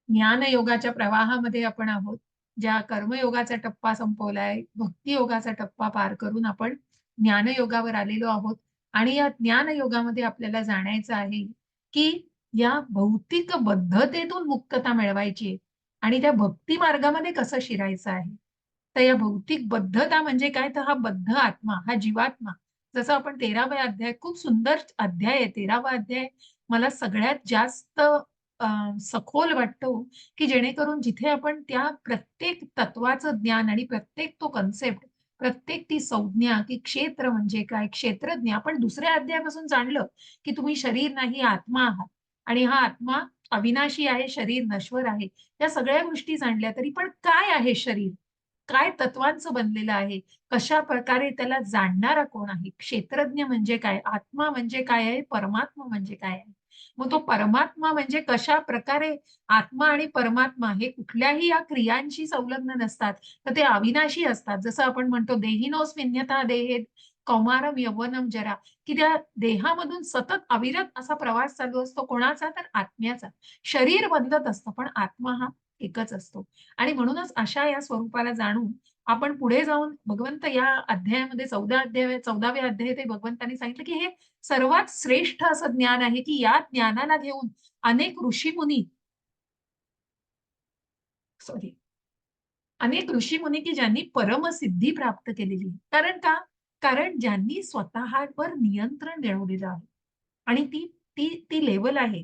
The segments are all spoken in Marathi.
ज्ञानयोगाच्या प्रवाहामध्ये आपण आहोत. ज्या कर्मयोगाचा टप्पा संपवलाय, भक्तियोगाचा टप्पा पार करून आपण ज्ञानयोगावर आलेलो आहोत आणि या ज्ञानयोगामध्ये आपल्याला जाणायचं आहे, की या भौतिक बद्धतेतून मुक्तता मिळवायची आहे आणि त्या भक्ती मार्गामध्ये कसं शिरायचं आहे. तर या भौतिक बद्धता म्हणजे काय? तर हा बद्ध आत्मा, हा जीवात्मा. जसं आपण 13व्या अध्याय खूप सुंदर अध्याय आहे 13वा अध्याय मला सगळ्यात जास्त सखोल वाटतो, की जेणेकरून जिथे आपण त्या प्रत्येक तत्वाचं ज्ञान आणि प्रत्येक तो कन्सेप्ट, प्रत्येक ती संज्ञा, की क्षेत्र म्हणजे काय, क्षेत्रज्ञ आपण दुसऱ्या अध्यायापासून जाणलं, की तुम्ही शरीर नाही आत्मा आहात आणि हा आत्मा अविनाशी आहे, शरीर नश्वर आहे. या सगळ्या गोष्टी जाणल्या तरी पण काय आहे शरीर? काय तत्वांचं बनलेलं आहे? कशा प्रकारे त्याला जाणणारा कोण आहे? क्षेत्रज्ञ म्हणजे काय? आत्मा म्हणजे काय आहे? परमात्मा म्हणजे काय आहे? मग तो परमात्मा म्हणजे कशा प्रकारे आत्मा आणि परमात्मा हे कुठल्याही या क्रियांशी संलग्न नसतात, तर ते अविनाशी असतात. जसं आपण म्हणतो देहिनोऽस्मिन्यथा देहे कौमारम यौवनम जरा, की त्या देहामधून सतत अविरत असा प्रवास चालू असतो. कोणाचा? तर आत्म्याचा. शरीर बदलत असतं, पण आत्मा हा एकच असतो. आणि म्हणूनच अशा या स्वरूपाला जाणून आपण पुढे जाऊन भगवंत या अध्यायामध्ये 14व्या अध्यायात भगवंतांनी सांगितलं, की हे सर्वात श्रेष्ठ असं ज्ञान आहे, की या ज्ञानाला घेऊन अनेक ऋषीमुनी सॉरी अनेक ऋषीमुनी की ज्यांनी परमसिद्धी प्राप्त केलेली आहे. कारण का? कारण ज्यांनी स्वतःवर नियंत्रण मिळवलेलं आहे. आणि ती ती ती लेव्हल आहे.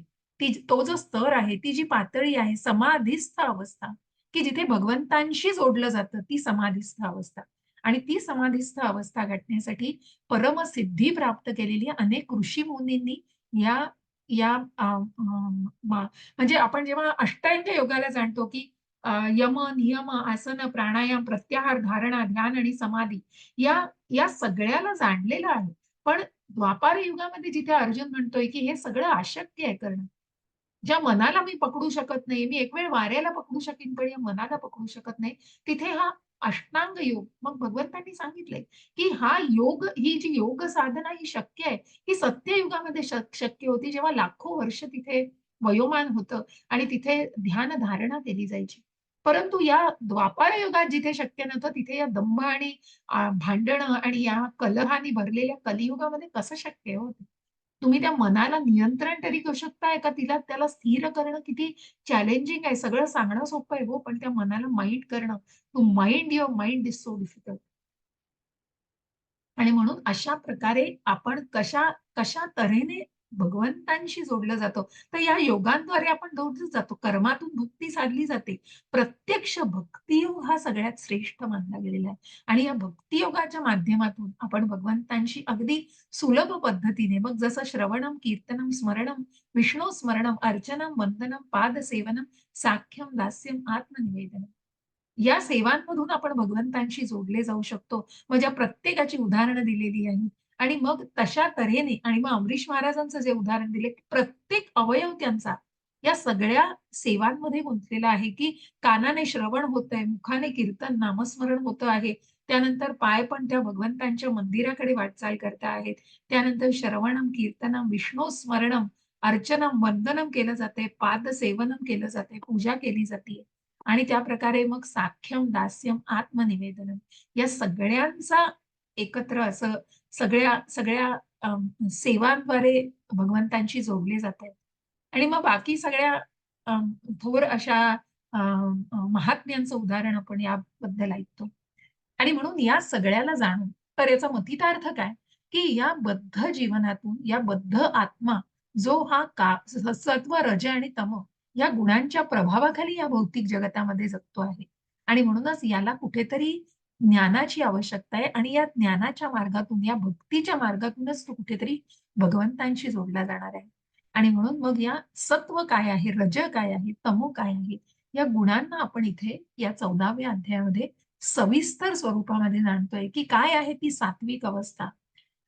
तो जो स्तर आहे, ती जी पातळी आहे, समाधिस्थ अवस्था, की जिथे भगवंतांशी जोडलं जातं, ती समाधिस्थ अवस्था. आणि ती समाधिस्थ अवस्था गाठण्यासाठी परमसिद्धी प्राप्त केलेली अनेक ऋषीमुनींनी या या म्हणजे आपण जेव्हा अष्टांग योगाला जाणतो, की यम, नियम, आसन, प्राणायाम, प्रत्याहार, धारणा, ध्यान आणि समाधी या या सगळ्याला जाणलेलं आहे. पण द्वापार युगामध्ये जिथे अर्जुन म्हणतोय, की हे सगळं अशक्य आहे करणं. ज्या मनाला मी पकडू शकत नाही, मी एक वेळ वाऱ्याला पकडू शकीन, पण या मनाला पकडू शकत नाही. तिथे हा अष्टांग योग मग भगवंतांनी सांगितलंय, की हा योग ही जी योग साधना ही शक्य आहे. ही सत्ययुगामध्ये शक्य होती, जेव्हा लाखो वर्ष तिथे वयोमान होतं आणि तिथे ध्यान धारणा केली जायची. परंतु या द्वापार युगात जिथे शक्य नव्हतं, तिथे या दंभ आणि भांडणं आणि या कलहानी भरलेल्या कलियुगामध्ये कसं शक्य आहे हो ते? तुम्ही त्या मनाला नियंत्रण तरी करू शकताय का? त्याला स्थिर करणं किती चॅलेंजिंग आहे. सगळं सांगणं सोपं आहे हो, पण त्या मनाला माइंड करणं, to mind your mind is so difficult. आणि म्हणून अशा प्रकारे आपण कशा कशा तऱ्हेने भगवंतांशी जोडलं जातो. तर या योगांद्वारे आपण जोडलं जातो. कर्मातून भक्ती साधली जाते. प्रत्यक्ष भक्तियोग हा सगळ्यात श्रेष्ठ मानला गेलेला आहे. आणि या भक्तियोगाच्या माध्यमातून आपण भगवंतांशी अगदी सुलभ पद्धतीने मग जसं श्रवणम, कीर्तनम, स्मरणम, विष्णू स्मरणम, अर्चनम, वंदनम, पादसेवनम, साख्यम, दास्यम, आत्मनिवेदनम या सेवांमधून आपण भगवंतांशी जोडले जाऊ शकतो. म्हणजे प्रत्येकाची उदाहरणं दिलेली आहेत आणि मग तशा तऱ्हेने आणि मग अमरीश महाराजांचं जे उदाहरण दिले, प्रत्येक अवयव त्यांचा या सगळ्या सेवांमध्ये गुंतलेला आहे, की कानाने श्रवण होतंय, मुखाने कीर्तन, नामस्मरण होतं आहे. त्यानंतर पाय पण त्या भगवंतांच्या मंदिराकडे वाटचाल करत आहेत. त्यानंतर श्रवणम, कीर्तनम, विष्णू स्मरणम, अर्चनम, वंदनम केलं जातंय, पादसेवनम केलं जातंय, पूजा केली जाते. आणि त्याप्रकारे मग साख्यम, दास्यम, आत्मनिवेदनम या सगळ्यांचा एकत्र असं सगळ्या सगळ्या सेवांद्वारे भगवंतांशी जोडले जातात. आणि मग बाकी सगळ्या थोर अशा महात्म्यांचं उदाहरण आपण याबद्दल ऐकतो. आणि म्हणून या सगळ्याला जाणून तर याचा मथितार्थ काय, की या बद्ध जीवनातून या बद्ध आत्मा जो हा सत्व, रज आणि तम या गुणांच्या प्रभावाखाली या भौतिक जगतामध्ये जगतो आहे. आणि म्हणूनच याला कुठेतरी ज्ञानाची आवश्यकता आहे आणि या ज्ञानाच्या मार्गातून, या भक्तीच्या मार्गातूनच तो कुठेतरी भगवंतांशी जोडला जाणार आहे. आणि म्हणून मग या सत्व काय आहे, रज काय आहे, तमो काय आहे, या गुणांना आपण इथे या 14व्या अध्यायामध्ये सविस्तर स्वरूपामध्ये जाणतोय, की काय आहे ती सात्विक अवस्था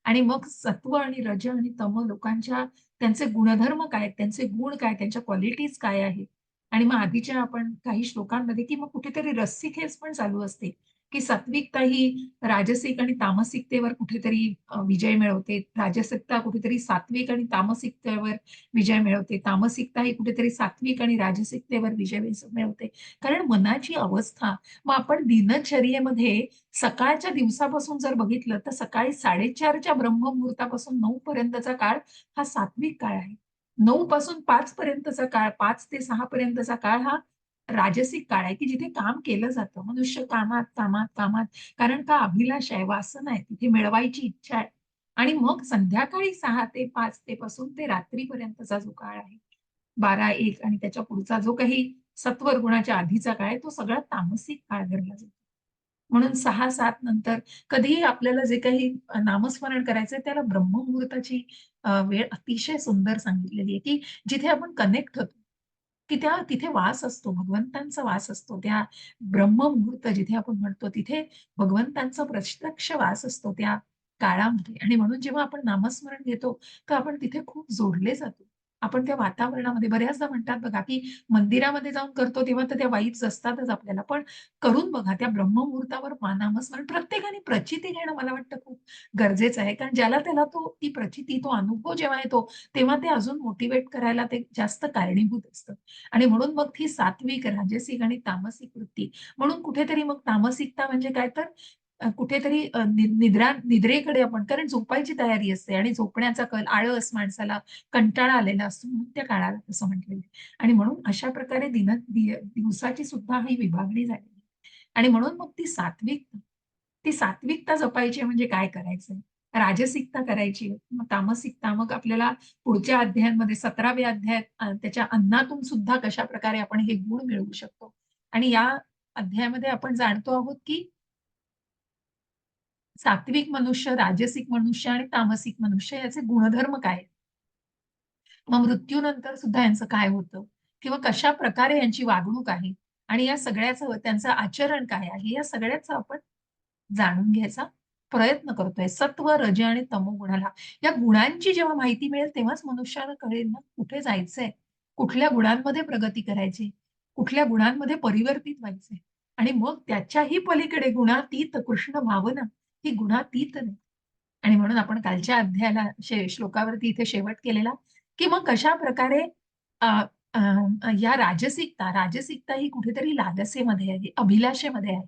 आणि मग सत्व आणि रज आणि तम लोकांच्या त्यांचे गुणधर्म काय आहेत, त्यांचे गुण काय, त्यांच्या क्वालिटीज काय आहेत. आणि मग आधीच्या आपण काही श्लोकांमध्ये, की मग कुठेतरी रस्सीखेच पण चालू असते, की सात्विकता ही राजसिक आणि तामसिकतेवर कुठेतरी विजय मिळवते. राजसिकता कुठेतरी सात्विक आणि तामसिकतेवर विजय मिळवते. तामसिकता ही कुठेतरी सात्विक आणि राजसिकतेवर विजय मिळवते. कारण मनाची अवस्था, मग आपण दिनचर्येमध्ये सकाळच्या दिवसापासून जर बघितलं तर सकाळी 4:30च्या ब्रह्ममुहूर्तापासून 9 पर्यंतचा काळ हा सात्विक काळ आहे. 9 पासून 5 पर्यंतचा काळ, 5 ते 6 पर्यंतचा काळ हा राजसिक काळ आहे, की जिथे काम केलं जातं. मनुष्य कामात, कामात, कामात. कारण का अभिलाष आहे, वासना आहे, तिथे मिळवायची इच्छा आहे. आणि मग संध्याकाळी 6 ते 5 ते पासून ते रात्रीपर्यंतचा जो काळ आहे, 12-1 आणि त्याच्या पुढचा जो काही सत्वर गुणाच्या आधीचा काळ आहे, तो सगळा तामसिक काळ धरला जातो. म्हणून 6-7 नंतर कधीही आपल्याला जे काही नामस्मरण करायचंय त्याला ब्रह्ममुहूर्ताची वेळ अतिशय सुंदर सांगितलेली आहे, की जिथे आपण कनेक्ट होतो, की तिथे वास असतो, भगवंतांचा वास असतो. त्या ब्रह्ममुहूर्त जिथे आपण म्हणतो तिथे भगवंतांचा प्रत्यक्ष वास असतो त्या काळामध्ये. आणि म्हणून जेव्हा आपण नामस्मरण घेतो, तर आपण तिथे खूप जोडले जातो. आपण त्या वातावरणामध्ये बऱ्याचदा म्हणतात बघा, की मंदिरामध्ये जाऊन करतो तेव्हा तर त्या वाइब्स असतातच आपल्याला. पण करून बघा त्या ब्रह्ममुहूर्तावर नामस्मरण प्रत्येकाने प्रचिती घेणं मला वाटतं खूप गरजेचं आहे. कारण ज्याला त्याला ती प्रचिती, तो अनुभव जेव्हा येतो, तेव्हा ते अजून मोटिव्हेट करायला ते जास्त कारणीभूत असतं. आणि म्हणून मग ती सात्विक, राजसिक आणि तामसिक वृत्ती. म्हणून कुठेतरी मग तामसिकता म्हणजे काय तर कुठेतरी निद्रेकडे आपण, कारण झोपायची तयारी असते आणि झोपण्याचा कल, आळस माणसाला, कंटाळा आलेला असतो म्हणून त्या काळाला असं म्हटलेलं आहे. आणि म्हणून अशा प्रकारे दिवसाची सुद्धा ही विभागणी झालेली आहे. आणि म्हणून मग ती सात्विकता जपायची म्हणजे काय करायचंय? राजसिकता करायची, मग तामसिकता, मग आपल्याला पुढच्या अध्यायांमध्ये 17व्या अध्यायात त्याच्या अन्नातून सुद्धा कशा प्रकारे आपण हे गुण मिळवू शकतो. आणि या अध्यायामध्ये आपण जाणतो आहोत की सात्विक मनुष्य, राजसिक मनुष्य आणि तामसिक मनुष्य याचे गुणधर्म काय आहेत? मग मृत्यूनंतर सुद्धा यांचं काय होतं? किंवा कशा प्रकारे यांची वागणूक आहे? आणि या सगळ्याचं त्यांचं आचरण काय आहे? या सगळ्याचं आपण जाणून घ्यायचा प्रयत्न करतोय. सत्व, रज आणि तमोगुणाला. या गुणांची जेव्हा माहिती मिळेल तेव्हाच मनुष्याला कळेल ना कुठे जायचंय, कुठल्या गुणांमध्ये प्रगती करायची, कुठल्या गुणांमध्ये परिवर्तित व्हायचंय. आणि मग त्याच्याही पलीकडे गुणातीत कृष्ण भावना ही गुणातीत नाही. आणि म्हणून आपण कालच्या अध्यायाला श्लोकावरती इथे शेवट केलेला, की मग कशा प्रकारे अ, अ, या राजसिकता ही कुठेतरी लालसेमध्ये आहे, अभिलाषेमध्ये आहे.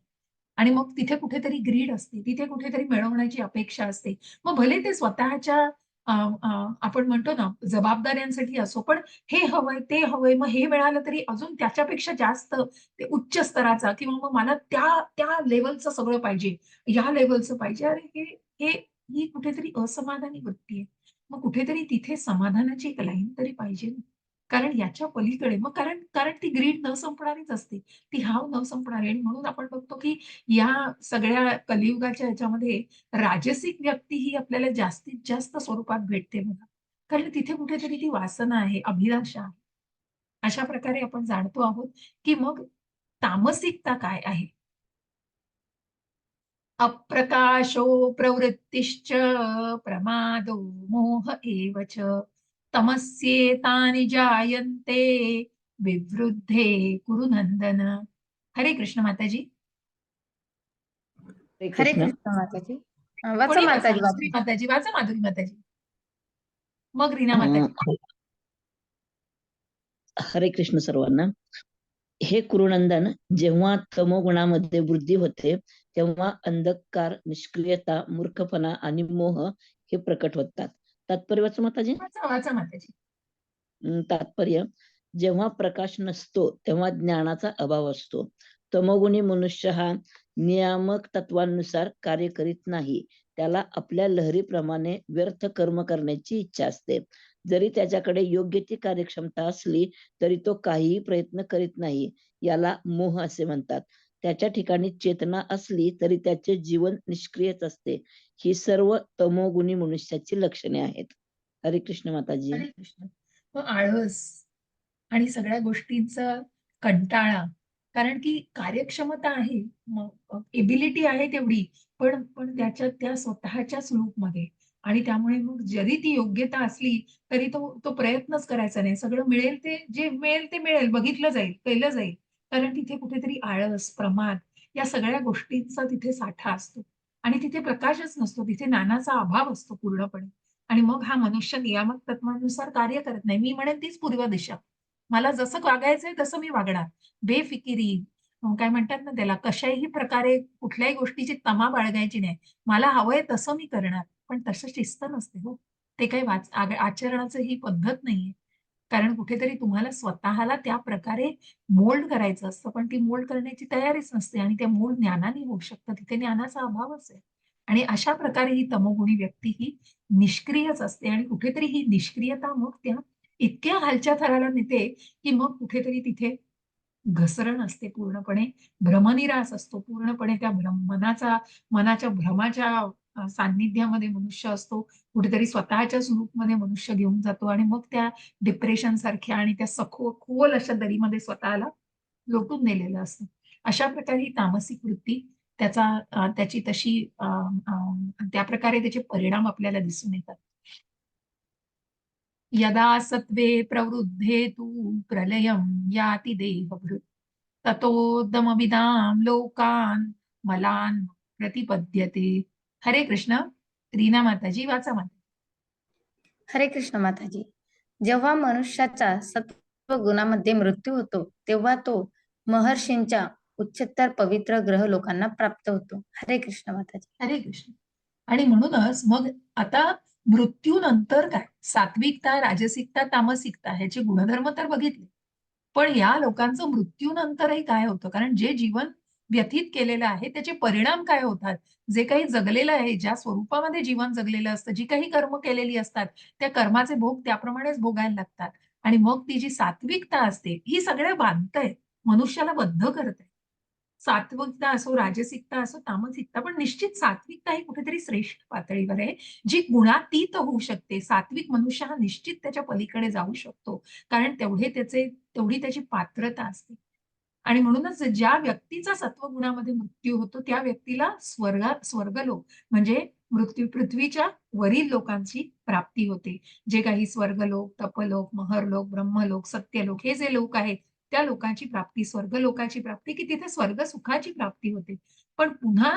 आणि मग तिथे कुठेतरी ग्रीड असते, तिथे कुठेतरी मिळवण्याची अपेक्षा असते. मग भले ते स्वतःच्या अ, अ, आपण म्हणतो ना जबाबदाऱ्यांसाठी असो, पण हे हवंय, ते हवंय, मग हे मिळालं तरी अजून त्याच्यापेक्षा जास्त ते उच्च स्तराचा किंवा मग मला त्या त्या लेव्हलचं सगळं पाहिजे, या लेव्हलचं पाहिजे. अरे हे ही कुठेतरी असमाधानी वृत्ती आहे. मग कुठेतरी तिथे समाधानाची एक लाईन तरी पाहिजे ना. कारण याच्या पलीकडे मग कारण कारण ती ग्रीड न संपणारीच असते. ती हाव न संपणारी. आणि म्हणून आपण बघतो की या सगळ्या कलियुगाच्या ह्याच्यामध्ये राजसिक व्यक्ती ही आपल्याला जास्तीत जास्त स्वरूपात भेटते बघा. कारण तिथे कुठेतरी ती वासना आहे, अभिलाषा आहे. अशा प्रकारे आपण जाणतो आहोत, की मग तामसिकता काय आहे? अप्रकाशो प्रवृत्तिश्च प्रमादो मोह एव च तमस्येतानि जायन्ते विवृद्धे कुरु नंदन. हरे कृष्ण माताजी. हरे हरे कृष्ण. कृष्ण माताजी. वाचा कोणी वाचा, माताजी माधुरी वाचा. माताजी वाचा, माधुरी माताजी, मग रीना अं, माताजी. हरे कृष्ण सर्वांना. हे कुरुनंदन, जेव्हा तमोगुणामध्ये वृद्धी होते तेव्हा अंधकार, निष्क्रियता, मूर्खपणा आणि मोह हे प्रकट होतात. तात्पर्य वाचा माताजी. वाचा वाचा माताजी. तात्पर्य, जेव्हा प्रकाश नसतो तेव्हा ज्ञानाचा अभाव असतो. तमोगुणी मनुष्य हा नियामक तत्वानुसार कार्य करीत नाही. त्याला आपल्या लहरीप्रमाणे व्यर्थ कर्म करण्याची इच्छा असते. जरी त्याच्याकडे योग्य ती कार्यक्षमता असली तरी तो काहीही प्रयत्न करीत नाही. याला मोह असे म्हणतात. त्याच्या ठिकाणी चेतना असली तरी त्याचे जीवन निष्क्रियच असते. ही सर्व तमोगुणी मनुष्याची लक्षणे आहेत. हरे कृष्ण माताजी. हरे कृष्ण. मग आळस आणि सगळ्या गोष्टींचा कंटाळा, कारण की कार्यक्षमता आहे, मग एबिलिटी आहे तेवढी, पण पण त्याच्या त्या स्वतःच्याच लूपमध्ये. आणि त्यामुळे मग जरी ती योग्यता असली तरी तो तो प्रयत्नच करायचा नाही. सगळं मिळेल ते, जे मिळेल ते मिळेल, बघितलं जाईल, केलं जाईल. कारण तिथे कुठेतरी आळस, प्रमाद या सगळ्या गोष्टींचा तिथे साठा असतो आणि तिथे प्रकाशच नसतो, तिथे ज्ञानाचा अभाव असतो पूर्णपणे. आणि मग हा मनुष्य नियामक तत्वानुसार कार्य करत नाही. मी म्हणेन तीच पूर्व दिशा. मला जसं वागायचंय तसं मी वागणार. बेफिकिरी, काय म्हणतात ना त्याला, कशाही प्रकारे कुठल्याही गोष्टीची तमा बाळगायची नाही. मला हवंय तसं मी करणार. पण तसं शिस्त नसते हो. ते काही आचरणाचं ही पद्धत नाहीये. कारण कुठेतरी तुम्हाला स्वतःला त्या प्रकारे मोल्ड करायचं असतं, पण ती मोल्ड करण्याची तयारीच नसते आणि ते मोल्ड ज्ञानाने होऊ शकतं. तिथे ज्ञानाचा अभावच आहे. आणि अशा प्रकारे ही तमोगुणी व्यक्ती ही निष्क्रियच असते आणि कुठेतरी ही निष्क्रियता मग त्या इतक्या खालच्या थराला नेते, की मग कुठेतरी तिथे घसरण असते पूर्णपणे, भ्रमनिरास असतो पूर्णपणे त्या मनाच्या भ्रमाच्या सान्निध्यामध्ये मनुष्य असतो. कुठेतरी स्वतःच्याच लूपमध्ये मनुष्य घेऊन जातो आणि मग त्या डिप्रेशन सारख्या आणि त्या खोल अशा दरीमध्ये स्वतःला लोटून नेलेलं असतं. अशा प्रकारे ही तामसिक वृत्ती त्याची तशी त्या प्रकारे त्याचे परिणाम आपल्याला दिसून येतात. यदा सत्त्वे प्रवृद्धे तु प्रलयं याति देहभृत् ततोदमविदां लोकान् मलान् प्रतिपद्यते. हरे कृष्ण. रीना माताजी वाचा माता. हरे कृष्ण माताजी. जेव्हा मनुष्याचा सत्व गुणामध्ये मृत्यू होतो तेव्हा तो महर्षींच्या उच्चतर पवित्र ग्रह लोकांना प्राप्त होतो. हरे कृष्ण माताजी. हरे कृष्ण. आणि म्हणूनच मग आता मृत्यूनंतर काय, सात्विकता, राजसिकता, तामसिकता ह्याचे गुणधर्म तर बघितले. पण या लोकांचं मृत्यूनंतरही काय होतं, कारण जे जीवन व्यतीत केलेलं आहे त्याचे परिणाम काय होतात, जे काही जगलेलं आहे, ज्या स्वरूपामध्ये जीवन जगलेलं असतं, जी काही कर्म केलेली असतात, त्या कर्माचे भोग त्याप्रमाणेच भोगायला लागतात. आणि मग ती जी सात्विकता असते ही सगळ्या बांधतंय, मनुष्याला बद्ध करते. सात्विकता असो, राजसिकता असो, तामसिकता, पण निश्चित सात्विकता ही कुठेतरी श्रेष्ठ पातळीवर आहे, जी गुणातीत होऊ शकते. सात्विक मनुष्य हा निश्चित त्याच्या पलीकडे जाऊ शकतो. कारण तेवढी त्याची पात्रता असते. आणि म्हणूनच ज्या व्यक्तीचा सत्वगुणामध्ये मृत्यू होतो, त्या व्यक्तीला स्वर्गलोक म्हणजे पृथ्वीच्या वरील लोकांची प्राप्ती होते. जे काही स्वर्गलोक, तपलोक, महरलोक, ब्रह्मलोक, सत्यलोक हे जे लोक आहेत, त्या लोकांची प्राप्ती, स्वर्गलोकाची प्राप्ती, की तिथे स्वर्ग सुखाची प्राप्ती होते. पण पुन्हा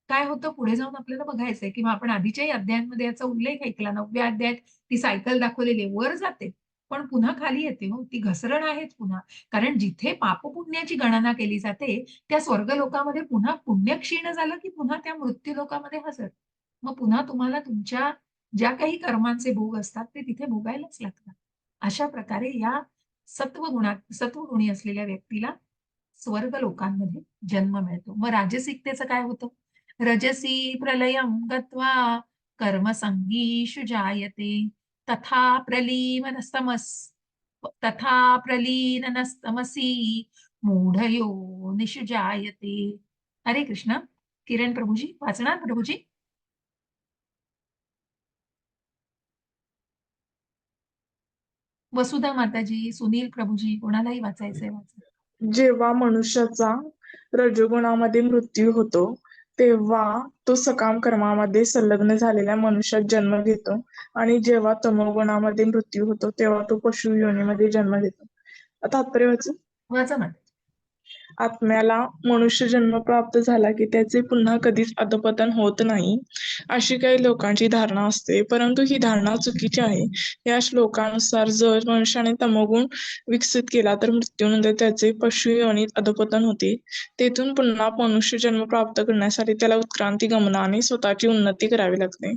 काय होतं पुढे जाऊन आपल्याला बघायचंय किंवा आपण आधीच्याही अध्यायांमध्ये याचा उल्लेख ऐकला. 9व्या अध्यायात ती सायकल दाखवलेली आहे. वर जाते, पण पुन्हा खाली येते हो. ती घसरण आहेच पुन्हा. कारण जिथे पापपुण्याची गणना केली जाते, त्या स्वर्गलोकामध्ये पुन्हा पुण्य क्षीण झालं, की पुन्हा त्या मृत्यूलोकामध्ये हजर. मग पुन्हा तुम्हाला तुमच्या ज्या काही कर्मांचे भोग असतात, ते तिथे भोगायलाच लागतात. अशा प्रकारे या सत्वगुणी असलेल्या व्यक्तीला स्वर्ग लोकांमध्ये जन्म मिळतो. मग राजसिकतेचं काय होतं? रजसी प्रलयं गत्वा कर्मसंगीषु जायते तथा प्रलीनस्तमस् तथा प्रलीनस्तमसि मूढयोनिषु जायते. हरे कृष्ण. किरण प्रभुजी वाचणार प्रभुजी. वसुधा माताजी, सुनील प्रभुजी, कोणालाही वाचायचंय वाचा. जेव्हा मनुष्याचा रजोगुणामध्ये मृत्यू होतो तेव्हा तो सकाम कर्मामध्ये संलग्न झालेल्या मनुष्यात जन्म घेतो आणि जेव्हा तमोगुणामध्ये मृत्यू होतो तेव्हा तो पशु योनीमध्ये जन्म घेतो. तात्पर्य वाचू. वाचा माता. आत्म्याला मनुष्य जन्म प्राप्त झाला की त्याचे पुन्हा कधीच अधपतन होत नाही अशी काही लोकांची धारणा असते, परंतु ही धारणा चुकीची आहे. या श्लोकानुसार जर मनुष्याने तमोगुण विकसित केला तर मृत्यूनंतर त्याचे पशु योनीत अधपतन होते. तेथून पुन्हा मनुष्य जन्म प्राप्त करण्यासाठी त्याला उत्क्रांती गमनाने स्वतःची उन्नती करावी लागते.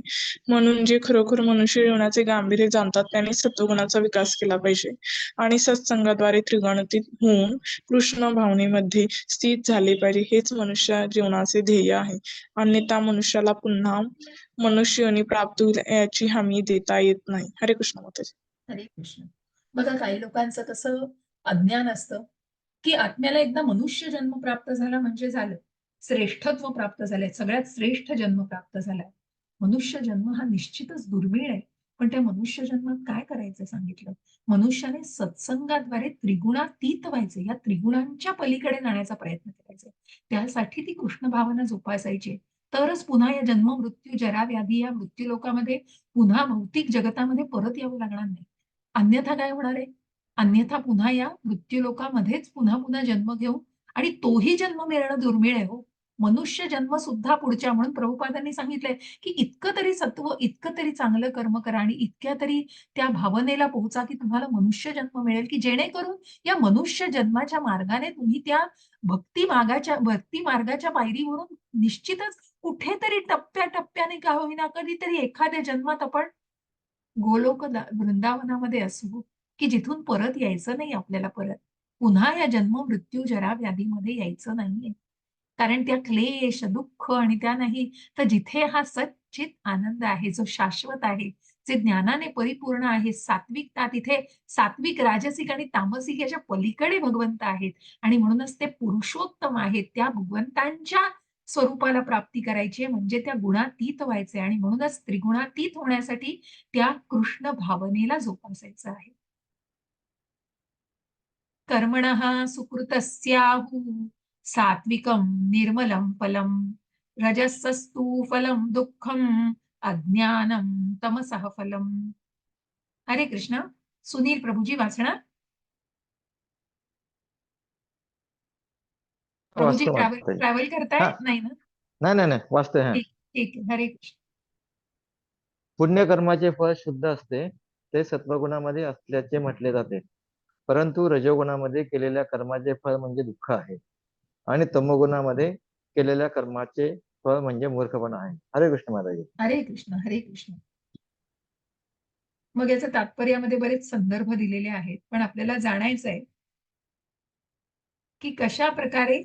म्हणून जे खरोखर मनुष्य जीवनाचे गांभीर्य जाणतात त्यांनी सत्वगुणाचा विकास केला पाहिजे आणि सत्संगाद्वारे त्रिगुणातीत होऊन कृष्ण भावनेमध्ये स्थित झाले पाहिजे. हेच मनुष्य जीवनाचे ध्येय आहे. अन्यथा मनुष्याला पुन्हा मनुष्य योनी प्राप्त होईल याची हमी देता येत नाही. हरे कृष्ण माताजी. हरे कृष्ण. बघा काही लोकांचं कसं अज्ञान असतं, की आत्म्याला एकदा मनुष्य जन्म प्राप्त झाला म्हणजे झालं. श्रेष्ठत्व प्राप्त झालंय. सगळ्यात श्रेष्ठ जन्म प्राप्त झालाय. मनुष्य जन्म हा निश्चितच दुर्मिळ आहे. पण त्या मनुष्य जन्मात काय करायचं सांगितलं? मनुष्याने सत्संगाद्वारे त्रिगुणातीत व्हायचे. या त्रिगुणांच्या पलीकडे जाण्याचा प्रयत्न करायचा. त्यासाठी ती कृष्ण भावना जोपासायची. तरच पुन्हा या जन्म, मृत्यू, जरा, व्याधी या मृत्यूलोकामध्ये पुन्हा भौतिक जगतामध्ये परत यावं लागणार नाही. अन्यथा काय होणार आहे? अन्यथा पुन्हा या मृत्यूलोकामध्येच पुन्हा पुन्हा जन्म घेऊ आणि तोही जन्म मिळणं दुर्मिळ आहे हो. मनुष्य जन्म सुद्धा पुढच्या, म्हणून प्रभुपादांनी सांगितलंय की इतकं तरी सत्व, इतकं तरी चांगलं कर्म करा आणि इतक्या तरी त्या भावनेला पोहोचा की तुम्हाला मनुष्य जन्म मिळेल, की जेणेकरून या मनुष्य जन्माच्या मार्गाने तुम्ही त्या भक्ती मार्गाच्या पायरीवरून निश्चितच कुठेतरी टप्प्याटप्प्याने का होईना कधीतरी एखाद्या जन्मात आपण वृंदावनामध्ये असू, की जिथून परत यायचं नाही आपल्याला परत. पुन्हा या जन्म, मृत्यू, जरा, व्याधीमध्ये यायचं नाहीये. कारण त्या क्लेश, दुःख आणि त्या नाही, तर जिथे हा सच्चित आनंद आहे, जो शाश्वत आहे, जे ज्ञानाने परिपूर्ण आहे, सात्विकता, तिथे सात्विक, राजसिक आणि तामसिक याच्या पलीकडे भगवंत आहेत आणि म्हणूनच ते पुरुषोत्तम आहेत. त्या भगवंतांच्या स्वरूपाला प्राप्ती करायची आहे, म्हणजे त्या गुणातीत व्हायचे आणि म्हणूनच त्रिगुणातीत होण्यासाठी त्या कृष्ण भावनेला जोपासायचं आहे. कर्मणः सुकृतस्याहु सात्विकं निर्मलं फलं रजसस्तु फलं दुःखम अज्ञानम तमसः फलम. हरे कृष्ण. सुनील प्रभूजी वाचणार. प्रभूजी वाचतो ट्रॅव्हल माताजी. ट्रॅव्हल करताय हा नाही ना? नाही नाही वाचतोय. हा ठीक ठीक आहे. हरे कृष्ण. पुण्यकर्माचे फळ शुद्ध असते, ते सत्वगुणामध्ये असल्याचे म्हटले जाते. परंतु रजोगुणामध्ये केलेल्या कर्माचे फळ म्हणजे दुःख आहे आणि तमोगुणामध्ये केलेल्या कर्माचे फळ म्हणजे मूर्खपणा आहे. हरे कृष्ण माताजी. हरे कृष्ण. हरे कृष्ण. मग याच्या तात्पर्यामध्ये बरेच संदर्भ दिलेले आहेत, पण आपल्याला जाणायचं आहे की कशा प्रकारे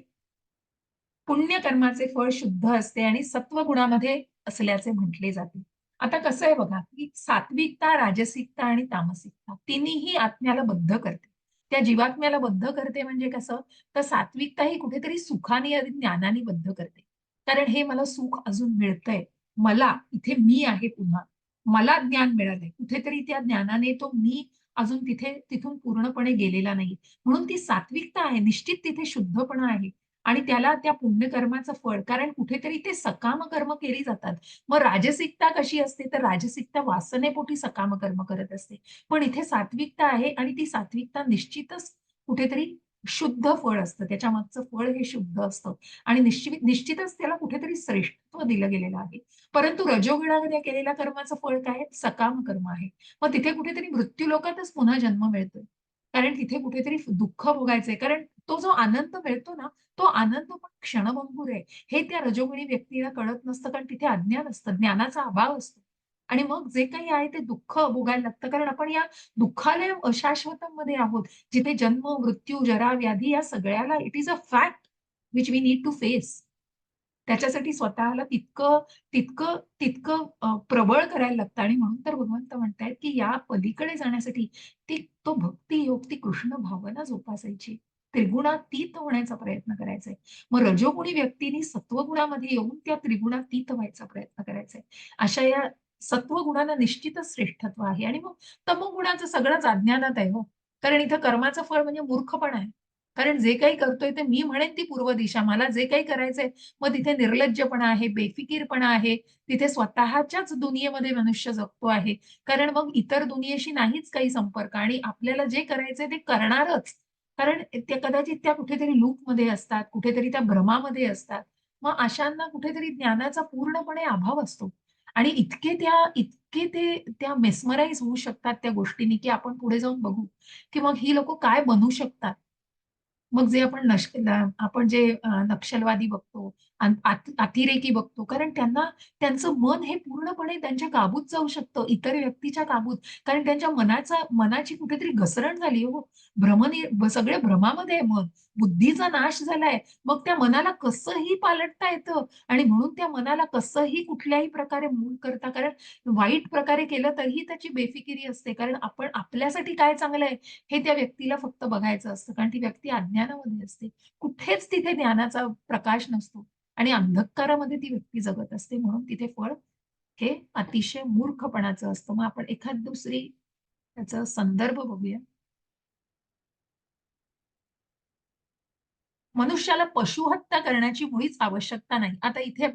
पुण्यकर्माचे फळ शुद्ध असते आणि सत्वगुणामध्ये असल्याचे म्हटले जाते. आता कसं आहे बघा, की सात्विकता, राजसिकता आणि तामसिकता तिन्हीही आत्म्याला बद्ध करते. त्या जीवात्म्याला बद्ध करते म्हणजे कसं, तर सात्विकता ही कुठेतरी सुखाने आणि ज्ञानाने बद्ध करते. कारण हे मला सुख अजून मिळतंय, मला इथे मी आहे, पुन्हा मला ज्ञान मिळालंय, कुठेतरी त्या ज्ञानाने तो मी अजून तिथून पूर्णपणे गेलेला नाही, म्हणून ती सात्विकता आहे. निश्चित तिथे शुद्धपणा आहे आणि त्याला त्या पुण्यकर्माचं फळ, कारण कुठेतरी ते सकाम कर्म केली जातात. मग राजसिकता कशी असते, तर राजसिकता वासनेपोटी सकाम कर्म करत असते. पण इथे सात्विकता आहे आणि ती सात्विकता निश्चितच कुठेतरी शुद्ध फळ असतं, त्याच्या मागचं फळ हे शुद्ध असतं आणि निश्चितच त्याला कुठेतरी श्रेष्ठत्व दिलं गेलेलं आहे. परंतु रजोगुणामध्ये केलेल्या कर्माचं फळ काय आहे? सकाम कर्म आहे. मग तिथे कुठेतरी मृत्यू लोकातच पुन्हा जन्म मिळतोय, कारण तिथे कुठेतरी दुःख भोगायचंय. कारण तो जो आनंद मिळतो ना, तो आनंद पण क्षणभंगुर आहे, हे त्या रजोगुणी व्यक्तीला कळत नसतं, कारण तिथे अज्ञान असतं, ज्ञानाचा अभाव असतो आणि मग जे काही आहे ते दुःख भोगायला लागतं. कारण आपण या दुःखालय अशाश्वतम मध्ये आहोत, जिथे जन्म, मृत्यू, जरा, व्याधी या सगळ्याला it is a fact which we need to face. त्याच्यासाठी स्वतःला तितकं तितकं तितकं प्रबळ करायला लागतं आणि म्हणून तर भगवंत म्हणतायत की या पलीकडे जाण्यासाठी तो भक्ती योग, ती कृष्ण भावना जोपासायची, त्रिगुणातीत होण्याचा प्रयत्न करायचा आहे. मग रजोगुणी व्यक्तीने सत्वगुणामध्ये येऊन त्या त्रिगुणातीत व्हायचा प्रयत्न करायचा आहे. अशा या सत्वगुणाला निश्चितच श्रेष्ठत्व आहे आणि मग तमोगुणाचं सगळंच अज्ञानात आहे हो. कारण इथं कर्माचं फळ म्हणजे मूर्खपणा आहे. कारण जे काही करतोय ते मी म्हणेन ती पूर्व दिशा, मला जे काही करायचंय, मग तिथे निर्लज्जपणा आहे, बेफिकीरपणा आहे, तिथे स्वतःच्याच दुनियेमध्ये मनुष्य जगतो आहे. कारण मग इतर दुनियेशी नाहीच काही संपर्क आणि आपल्याला जे करायचंय ते करणारच. कारण त्या कदाचित त्या कुठेतरी लूपमध्ये असतात, कुठेतरी त्या भ्रमामध्ये असतात. मग अशांना कुठेतरी ज्ञानाचा पूर्णपणे अभाव असतो आणि इतके ते त्या मेस्मराईज होऊ शकतात त्या गोष्टींनी, की आपण पुढे जाऊन बघू की मग ही लोक काय बनू शकतात. मग जे आपण जे नक्षलवादी बघतो, अतिरेकी बघतो, कारण त्यांचं मन हे पूर्णपणे त्यांच्या काबूत जाऊ शकतं, इतर व्यक्तीच्या काबूत. कारण त्यांच्या मनाची कुठेतरी घसरण झाली हो. सगळे भ्रमामध्ये आहे मन, बुद्धीचा नाश झालाय. मग त्या मनाला कसंही पालटता येतं आणि म्हणून त्या मनाला कसंही कुठल्याही प्रकारे मूळ करता, कारण वाईट प्रकारे केलं तरीही त्याची बेफिकिरी असते. कारण आपण आपल्यासाठी काय चांगलं आहे हे त्या व्यक्तीला फक्त बघायचं असतं, कारण ती व्यक्ती अज्ञानामध्ये असते. कुठेच तिथे ज्ञानाचा प्रकाश नसतो आणि अंधकारामध्ये ती व्यक्ती जगत असते. म्हणून तिथे फळ हे अतिशय मूर्खपणाचं असतं. मग आपण एखाद दुसरी त्याचा संदर्भ बघूया. मनुष्याला पशुहत्या करण्याची मुळीच आवश्यकता नाही. आता इथे